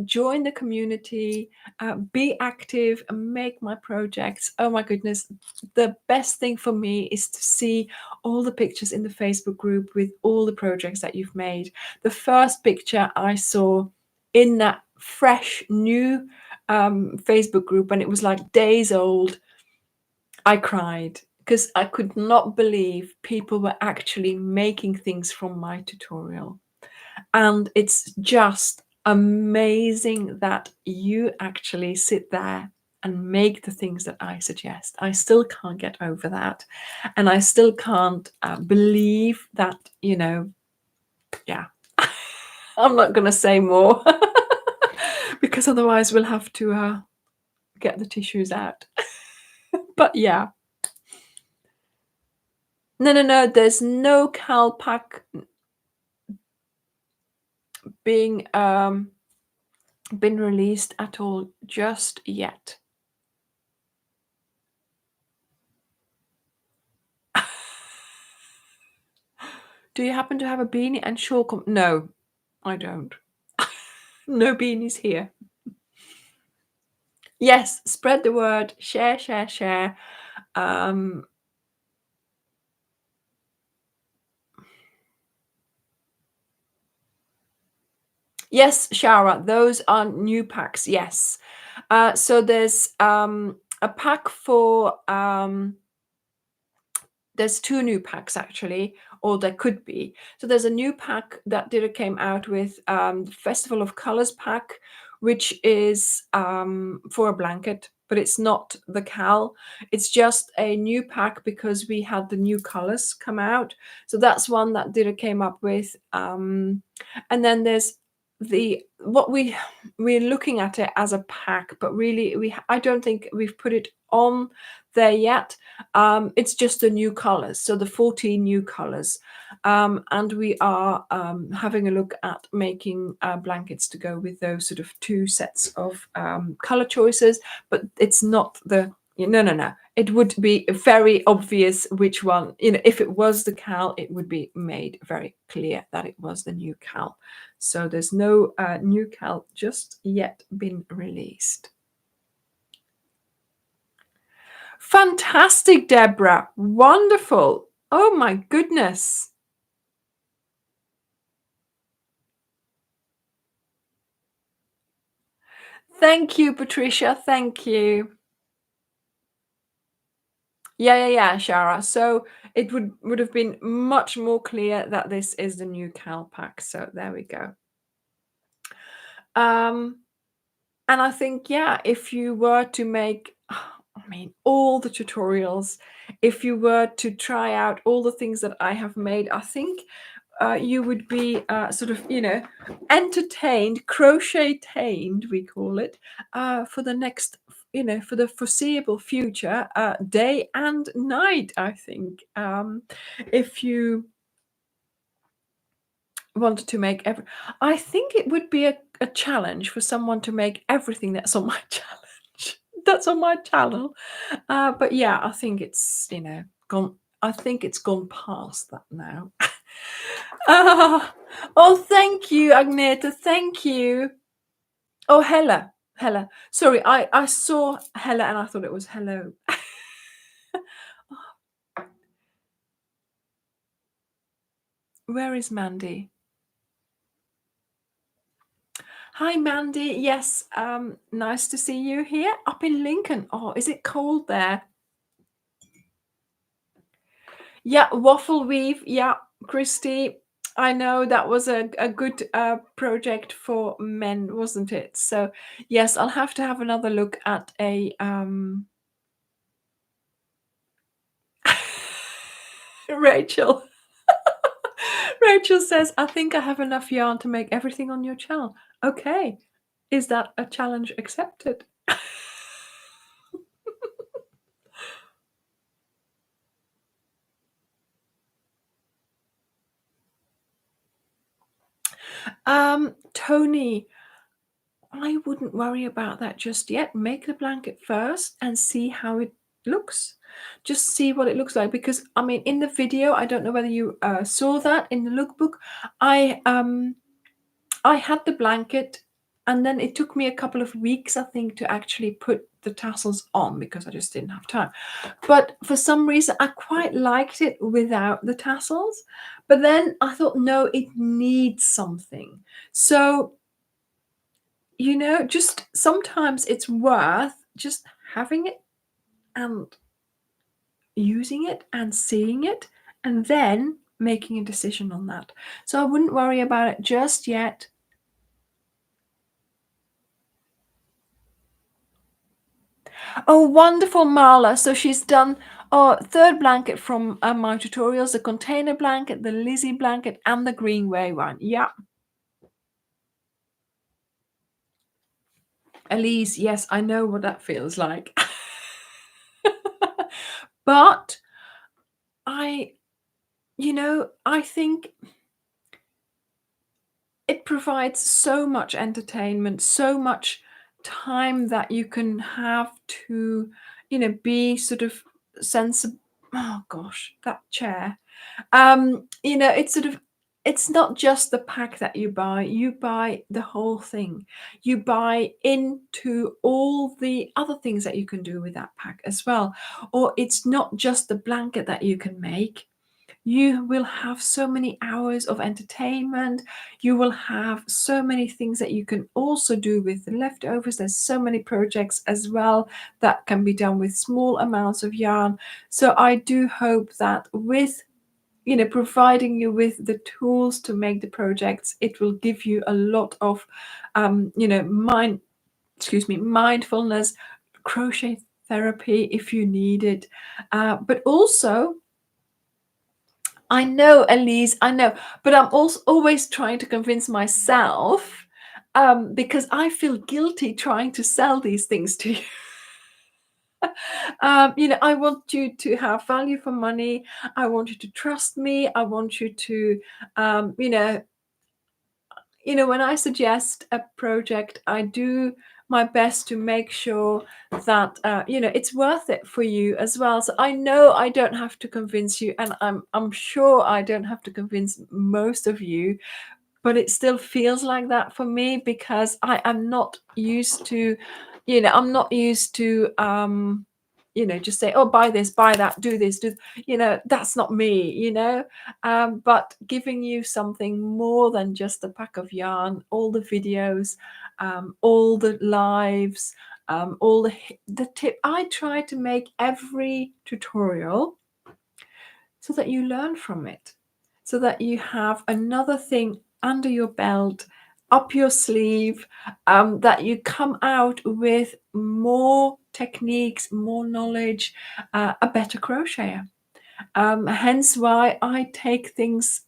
join the community, be active, and make my projects. Oh my goodness, the best thing for me is to see all the pictures in the Facebook group with all the projects that you've made. The first picture I saw in that fresh new Facebook group, and it was like days old, I cried because I could not believe people were actually making things from my tutorial. And it's just amazing that you actually sit there and make the things that I suggest. I still can't get over that. And I still can't believe that, you know, yeah. I'm not going to say more because otherwise we'll have to get the tissues out. But yeah. No. There's no CAL pack being been released at all just yet. Do you happen to have a beanie and shawl? No, I don't. No beanies here. Yes, spread the word, share. Yes, Shara, those are new packs. Yes. So there's a pack for there's two new packs actually, or there could be. So there's a new pack that Dida came out with, the Festival of Colors pack, which is for a blanket, but it's not the cal. It's just a new pack because we had the new colors come out. So that's one that Dida came up with. And then there's we're looking at it as a pack, but really I don't think we've put it on there yet. It's just the new colors, so the 14 new colors, and we are having a look at making blankets to go with those sort of two sets of color choices, but it's not the no. It would be very obvious which one, if it was the cal, it would be made very clear that it was the new cal. So there's no new cal just yet been released. Fantastic, Deborah. Wonderful. Oh my goodness. Thank you, Patricia. Thank you. Yeah, Shara. So it would have been much more clear that this is the new cal pack. So there we go. And I think, yeah, if you were to make, all the tutorials, if you were to try out all the things that I have made, I think you would be sort of, entertained, crochet-tained, we call it, for the next, for the foreseeable future, day and night, I think. If you wanted to make I think it would be a challenge for someone to make everything that's on my challenge. That's on my channel. But yeah, I think it's, gone. I think it's gone past that now. Oh, thank you, Agneta. Thank you. Oh, Hella. Sorry, I saw Hella and I thought it was hello. Where is Mandy? Hi, Mandy. Yes, nice to see you here up in Lincoln. Oh, is it cold there? Yeah, waffle weave. Yeah, Christy. I know that was a good project for men, wasn't it? So yes, I'll have to have another look at a Rachel. Rachel says, I think I have enough yarn to make everything on your channel. Okay. Is that a challenge accepted? Tony, I wouldn't worry about that just yet. Make the blanket first and see how it looks. Just see what it looks like, because in the video, I don't know whether you saw that in the lookbook. I had the blanket, and then it took me a couple of weeks, I think, to actually put the tassels on because I just didn't have time. But for some reason, I quite liked it without the tassels. But then I thought, no, it needs something. So just sometimes it's worth just having it and using it and seeing it and then making a decision on that. So I wouldn't worry about it just yet. Oh, wonderful, Marla. So she's done third blanket from my tutorials, the container blanket, the Lizzie blanket, and the Greenway one. Yeah. Elise, yes, I know what that feels like. But I think it provides so much entertainment, so much time that you can have to, be sort of sensible. Oh gosh, that chair. It's sort of, it's not just the pack that you buy the whole thing. You buy into all the other things that you can do with that pack as well. Or it's not just the blanket that you can make. you will have so many hours of entertainment. You will have so many things that you can also do with the leftovers. There's so many projects as well that can be done with small amounts of yarn. So I do hope that with providing you with the tools to make the projects, it will give you a lot of mindfulness, crochet therapy if you need it, but also, I know, Elise, I know, but I'm also always trying to convince myself, because I feel guilty trying to sell these things to you. I want you to have value for money. I want you to trust me. I want you to, when I suggest a project, I do my best to make sure that it's worth it for you as well. So I know I don't have to convince you, and I'm sure I don't have to convince most of you, but it still feels like that for me because I am not used to, just say, oh, buy this, buy that, do this, that's not me, but giving you something more than just a pack of yarn, all the videos, all the lives, all the tip. I try to make every tutorial so that you learn from it, so that you have another thing under your belt, up your sleeve, that you come out with more techniques, more knowledge, a better crocheter. Hence why I take things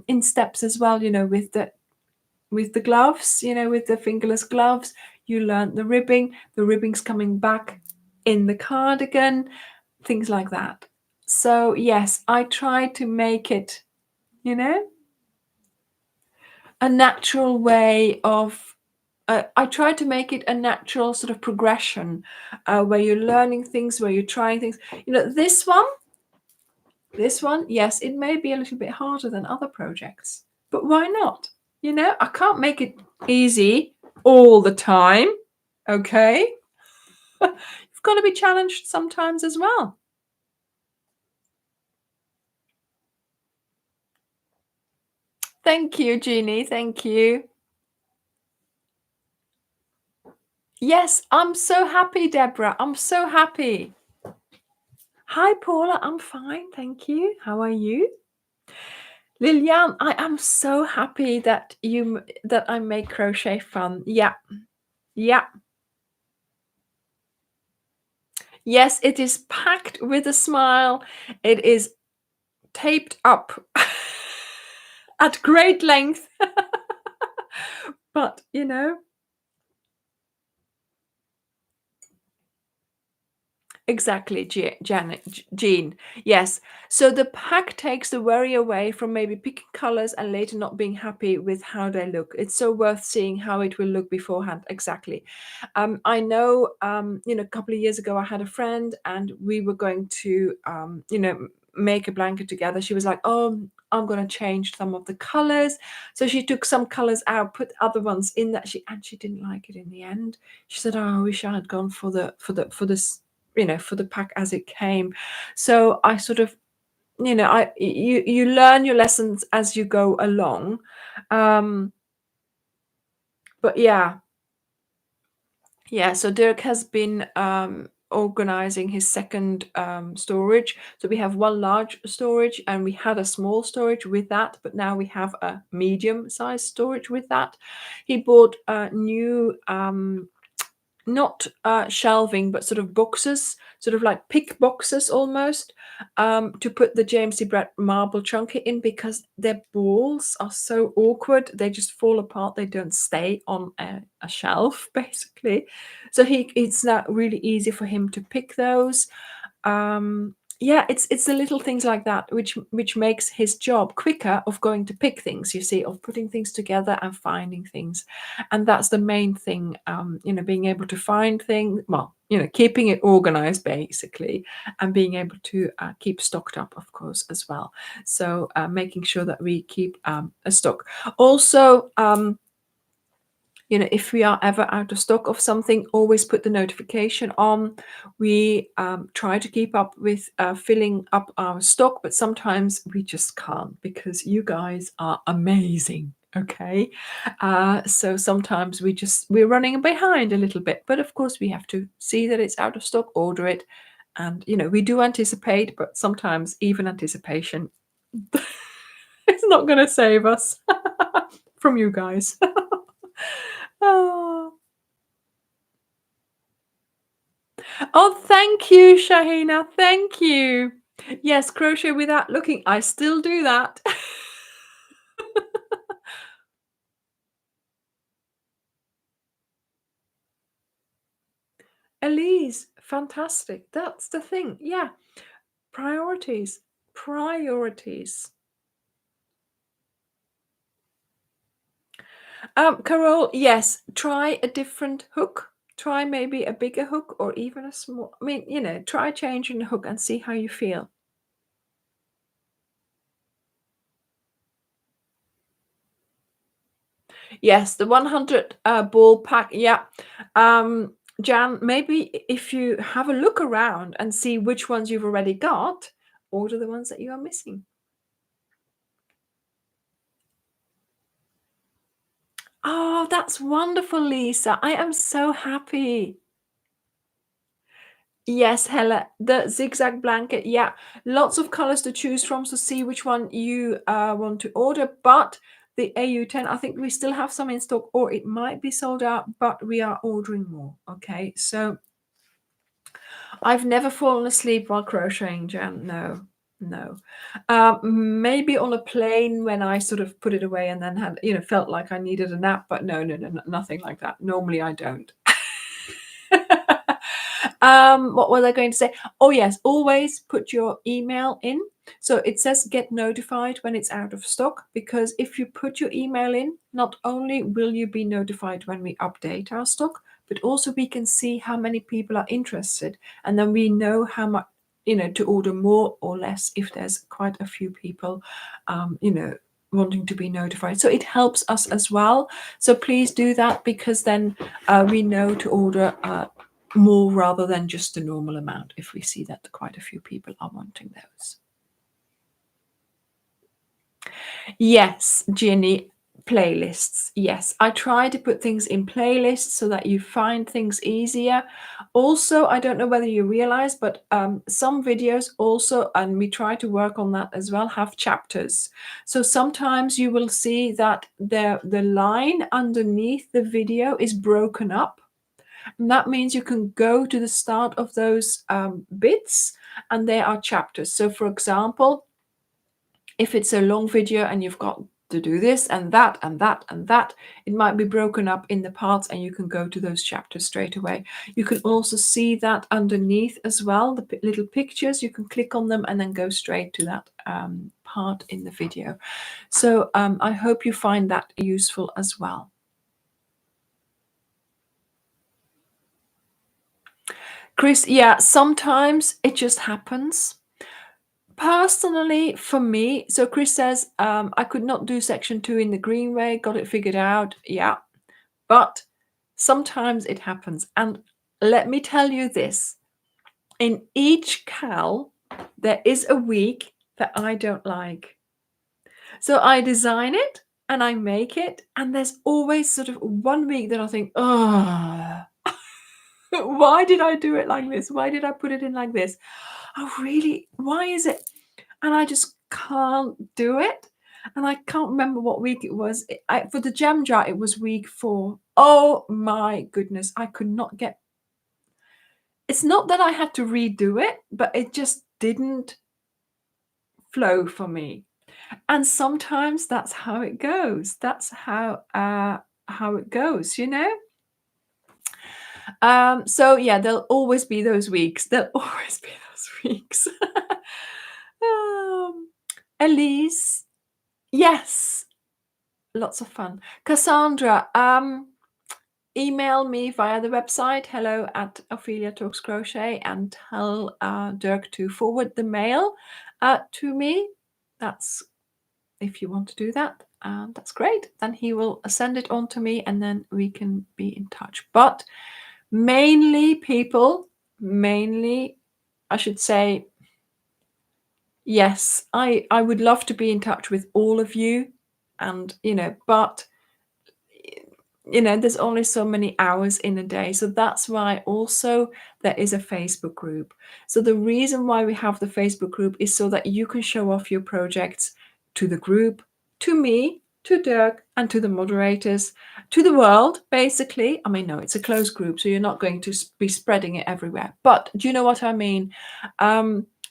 in steps as well, with the gloves, with the fingerless gloves. You learn the ribbing's coming back in the cardigan, things like that. So yes, I try to make it, a natural way of, I try to make it a natural sort of progression, where you're learning things, where you're trying things. This one, yes, it may be a little bit harder than other projects, but why not? I can't make it easy all the time, okay? You've got to be challenged sometimes as well. Thank you, Jeannie. Thank you. Yes, I'm so happy, Deborah. I'm so happy. Hi, Paula. I'm fine. Thank you. How are you? Liliane, I am so happy that I make crochet fun. Yeah. Yeah. Yes, it is packed with a smile. It is taped up at great length. But, exactly, Jean. Yes. So the pack takes the worry away from maybe picking colors and later not being happy with how they look. It's so worth seeing how it will look beforehand. Exactly. I know, a couple of years ago, I had a friend and we were going to, make a blanket together. She was like, oh, I'm going to change some of the colors. So she took some colors out, put other ones in that she didn't like it in the end. She said, oh, I wish I had gone for this, for the pack as it came. So I sort of, you learn your lessons as you go along. But yeah, so Dirk has been organizing his second storage. So we have one large storage and we had a small storage with that, but now we have a medium sized storage with that. He bought new not shelving, but sort of boxes, sort of like pick boxes almost, to put the James D. Brett marble chunky in, because their balls are so awkward. They just fall apart. They don't stay on a shelf, basically. So it's not really easy for him to pick those. It's the little things like that which makes his job quicker, of going to pick things, of putting things together and finding things. And that's the main thing, being able to find things, keeping it organized basically, and being able to keep stocked up, of course, as well. So making sure that we keep a stock. Also, if we are ever out of stock of something, always put the notification on. We try to keep up with filling up our stock, but sometimes we just can't because you guys are amazing. Okay, so sometimes we're running behind a little bit, but of course we have to see that it's out of stock, order it, and we do anticipate, but sometimes even anticipation it's not going to save us from you guys. Oh. Oh, thank you, Shahina. Thank you. Yes, crochet without looking. I still do that. Elise, fantastic. That's the thing. Yeah. Priorities. Priorities. Carol, yes, try a different hook. Try maybe a bigger hook or even a small. I mean, try changing the hook and see how you feel. Yes, the 100 ball pack. Yeah. Jan, maybe if you have a look around and see which ones you've already got, order the ones that you are missing. Oh, that's wonderful, Lisa. I am so happy. Yes, Hella, the zigzag blanket. Yeah, lots of colors to choose from. So see which one you want to order. But the AU10, I think we still have some in stock, or it might be sold out, but we are ordering more. Okay, so I've never fallen asleep while crocheting, Jan. No, no. Maybe on a plane when I sort of put it away and then had, felt like I needed a nap, but no, no, no, nothing like that. Normally I don't. What was I going to say? Oh, yes, always put your email in. So it says get notified when it's out of stock, because if you put your email in, not only will you be notified when we update our stock, but also we can see how many people are interested. And then we know how much, to order more or less if there's quite a few people, wanting to be notified. So it helps us as well. So please do that, because then we know to order more rather than just the normal amount if we see that quite a few people are wanting those. Yes, Ginny, playlists. Yes, I try to put things in playlists so that you find things easier. Also, I don't know whether you realize, but some videos also, and we try to work on that as well, have chapters. So sometimes you will see that the line underneath the video is broken up. And that means you can go to the start of those bits, and there are chapters. So for example, if it's a long video and you've got to do this and that and that and that, it might be broken up in the parts and you can go to those chapters straight away. You can also see that underneath as well, the little pictures. You can click on them and then go straight to that part in the video. So I hope you find that useful as well. Chris, yeah, sometimes it just happens. Personally, for me, so Chris says, I could not do section 2 in the green way, got it figured out. Yeah, but sometimes it happens. And let me tell you this, in each cal, there is a week that I don't like. So I design it and I make it, and there's always sort of one week that I think, oh, why did I do it like this? Why did I put it in like this? Oh, really? Why is it? And I just can't do it. And I can't remember what week it was. For the jam jar, it was week 4. Oh my goodness. I could not get. It's not that I had to redo it, but it just didn't flow for me. And sometimes that's how it goes. That's how it goes, So yeah, there'll always be those weeks. There'll always be those weeks. Elise, yes, lots of fun. Cassandra, email me via the website hello@Ophelia Talks Crochet and tell Dirk to forward the mail to me. That's if you want to do that. that's great. Then he will send it on to me, and then we can be in touch. But mainly, I should say, yes, I would love to be in touch with all of you, and but there's only so many hours in a day. So that's why also there is a Facebook group. So the reason why we have the Facebook group is so that you can show off your projects to the group, to me, to Dirk, and to the moderators, to the world, basically. I mean, no, it's a closed group, so you're not going to be spreading it everywhere. But do you know what I mean?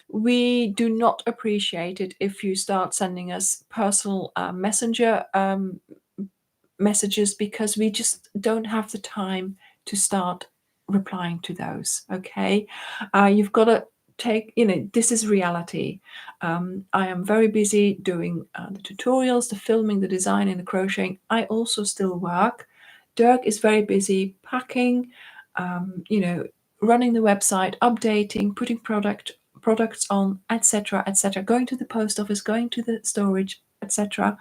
We do not appreciate it if you start sending us personal messenger messages, because we just don't have the time to start replying to those. Okay, you've got to take, this is reality. I am very busy doing the tutorials, the filming, the designing, the crocheting. I also still work. Dirk is very busy packing, running the website, updating, putting products on, etc., etc., going to the post office, going to the storage, etc.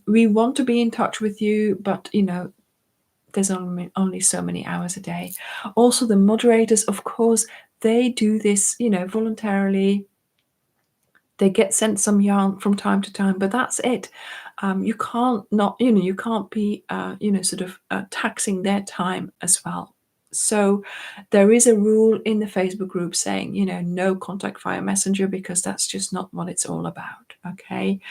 We want to be in touch with you, but there's only so many hours a day. Also, the moderators, of course, they do this voluntarily. They get sent some yarn from time to time, but that's it. You can't you can't be sort of taxing their time as well. So there is a rule in the Facebook group saying no contact via messenger, because that's just not what it's all about. Okay,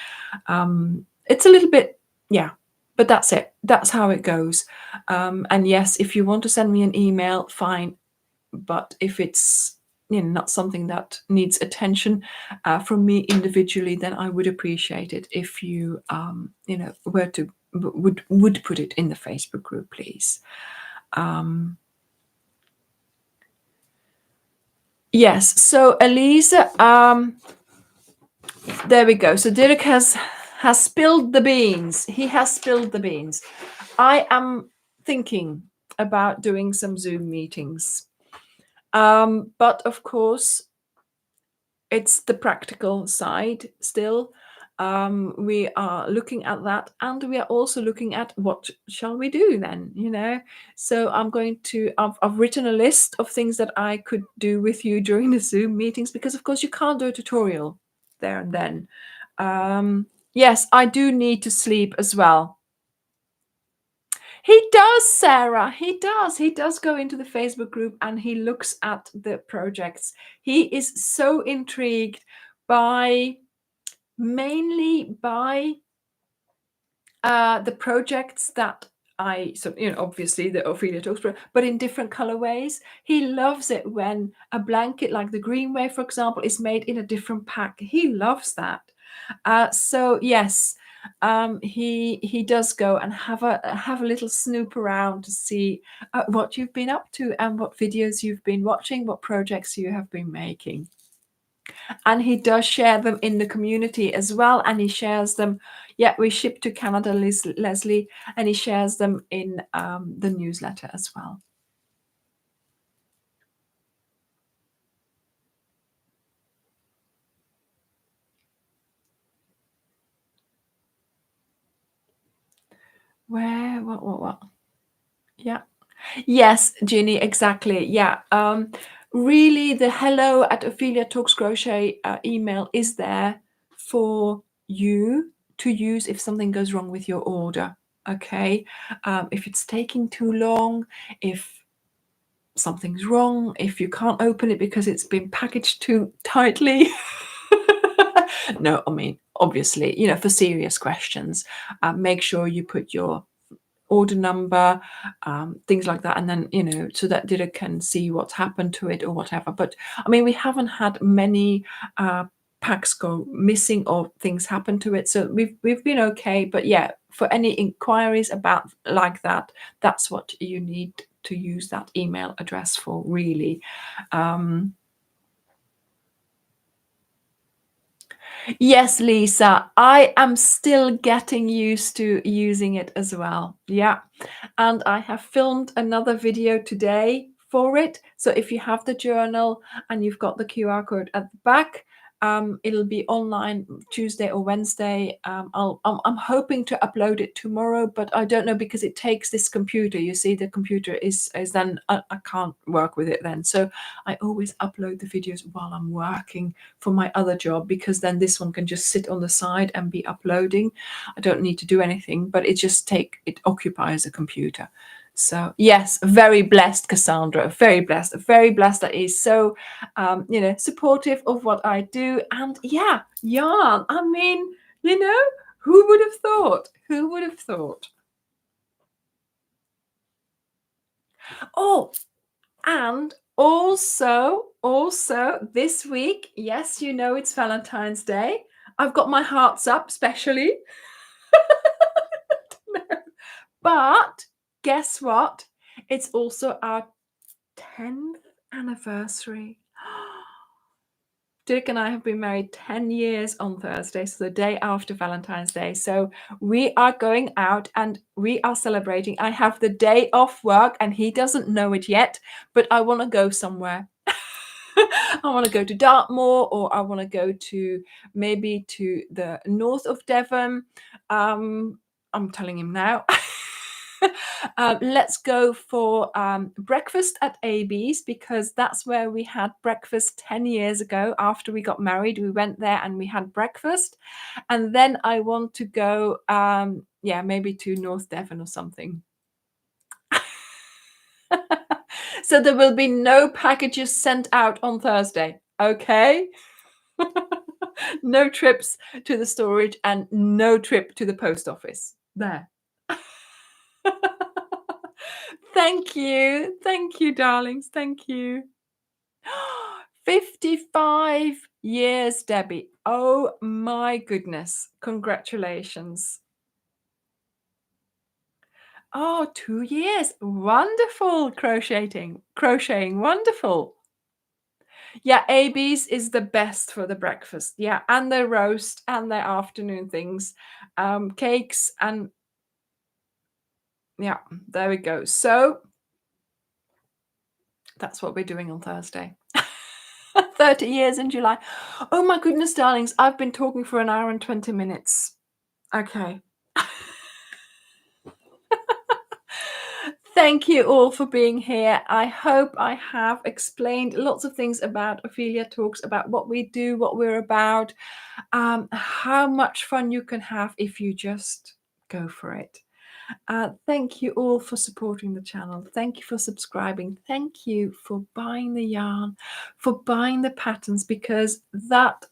it's a little bit, yeah, but that's it. That's how it goes. And yes, if you want to send me an email, fine, but if it's not something that needs attention from me individually, then I would appreciate it if you would put it in the Facebook group, please. Yes, so Elisa, there we go. So Dirk has spilled the beans. He has spilled the beans. I am thinking about doing some Zoom meetings, but of course it's the practical side still. We are looking at that, and we are also looking at what shall we do then, so I've written a list of things that I could do with you during the Zoom meetings, because of course you can't do a tutorial there and then. Yes, I do need to sleep as well. He does, Sarah. He does go into the Facebook group and he looks at the projects. He is so intrigued mainly by the projects that obviously the Ophelia Talks, but in different colorways. He loves it when a blanket like the Greenway, for example, is made in a different pack. He loves that. So yes, he does go and have a little snoop around to see what you've been up to and what videos you've been watching, what projects you have been making. And he does share them in the community as well, and he shares them. Yeah, we ship to Canada, Leslie, and he shares them in the newsletter as well. Where? What? Yeah. Yes, Ginny, exactly. Yeah. Really, the hello@Ophelia Talks Crochet email is there for you to use if something goes wrong with your order. Okay. If it's taking too long, if something's wrong, if you can't open it because it's been packaged too tightly. No, I mean, obviously, for serious questions, make sure you put your order number, things like that, and then so that Dida can see what's happened to it or whatever. But I mean, we haven't had many packs go missing or things happen to it, so we've been okay. But yeah, for any inquiries about like that, that's what you need to use that email address for, really. Yes, Lisa, I am still getting used to using it as well. Yeah. And I have filmed another video today for it. So if you have the journal and you've got the QR code at the back, It'll be online Tuesday or Wednesday. I'm hoping to upload it tomorrow, but I don't know because it takes this computer. You see, the computer is then I can't work with it then. So I always upload the videos while I'm working for my other job, because then this one can just sit on the side and be uploading. I don't need to do anything, but it occupies a computer. So yes, very blessed, Cassandra, very blessed that he's so supportive of what I do. And yeah, yarn, I mean, who would have thought? Oh, and also this week, yes, it's Valentine's Day. I've got my hearts up specially. But guess what? It's also our 10th anniversary. Dirk and I have been married 10 years on Thursday, so the day after Valentine's Day. So we are going out and we are celebrating. I have the day off work and he doesn't know it yet, but I want to go somewhere. I want to go to Dartmoor, or I want to go to maybe to the north of Devon. I'm telling him now. Let's go for breakfast at AB's, because that's where we had breakfast 10 years ago. After we got married, we went there and we had breakfast. And then I want to go, maybe to North Devon or something. So there will be no packages sent out on Thursday, okay? No trips to the storage and no trip to the post office. There. Thank you, darlings. Thank you. 55 years, Debbie. Oh my goodness. Congratulations. Oh, 2 years. Wonderful. Crocheting. Wonderful. Yeah, AB's is the best for the breakfast. Yeah, and their roast and their afternoon things. Cakes and yeah, there we go. So that's what we're doing on Thursday. 30 years in July. Oh my goodness, darlings. I've been talking for an hour and 20 minutes. Okay. Thank you all for being here. I hope I have explained lots of things about Ophelia Talks, about what we do, what we're about, how much fun you can have if you just go for it. Thank you all for supporting the channel. Thank you for subscribing. Thank you for buying the yarn, for buying the patterns, because that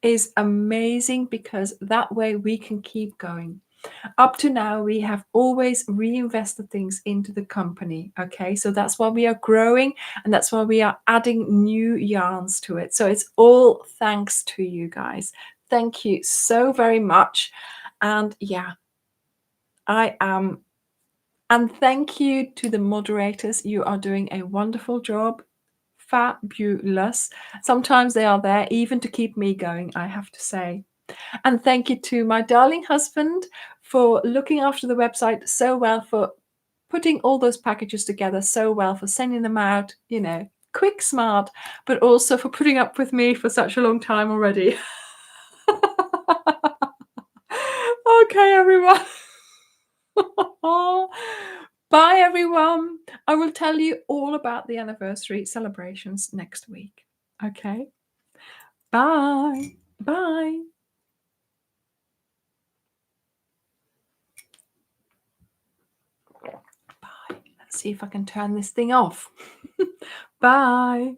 is amazing, because that way we can keep going. Up to now, we have always reinvested things into the company. Okay, so that's why we are growing, and that's why we are adding new yarns to it. So it's all thanks to you guys. Thank you so very much. And yeah, I am. And thank you to the moderators. You are doing a wonderful job. Fabulous. Sometimes they are there even to keep me going, I have to say. And thank you to my darling husband for looking after the website so well, for putting all those packages together so well, for sending them out, quick, smart, but also for putting up with me for such a long time already. Okay, everyone. Bye, everyone. I will tell you all about the anniversary celebrations next week. Okay. Bye. Bye. Bye. Let's see if I can turn this thing off. Bye.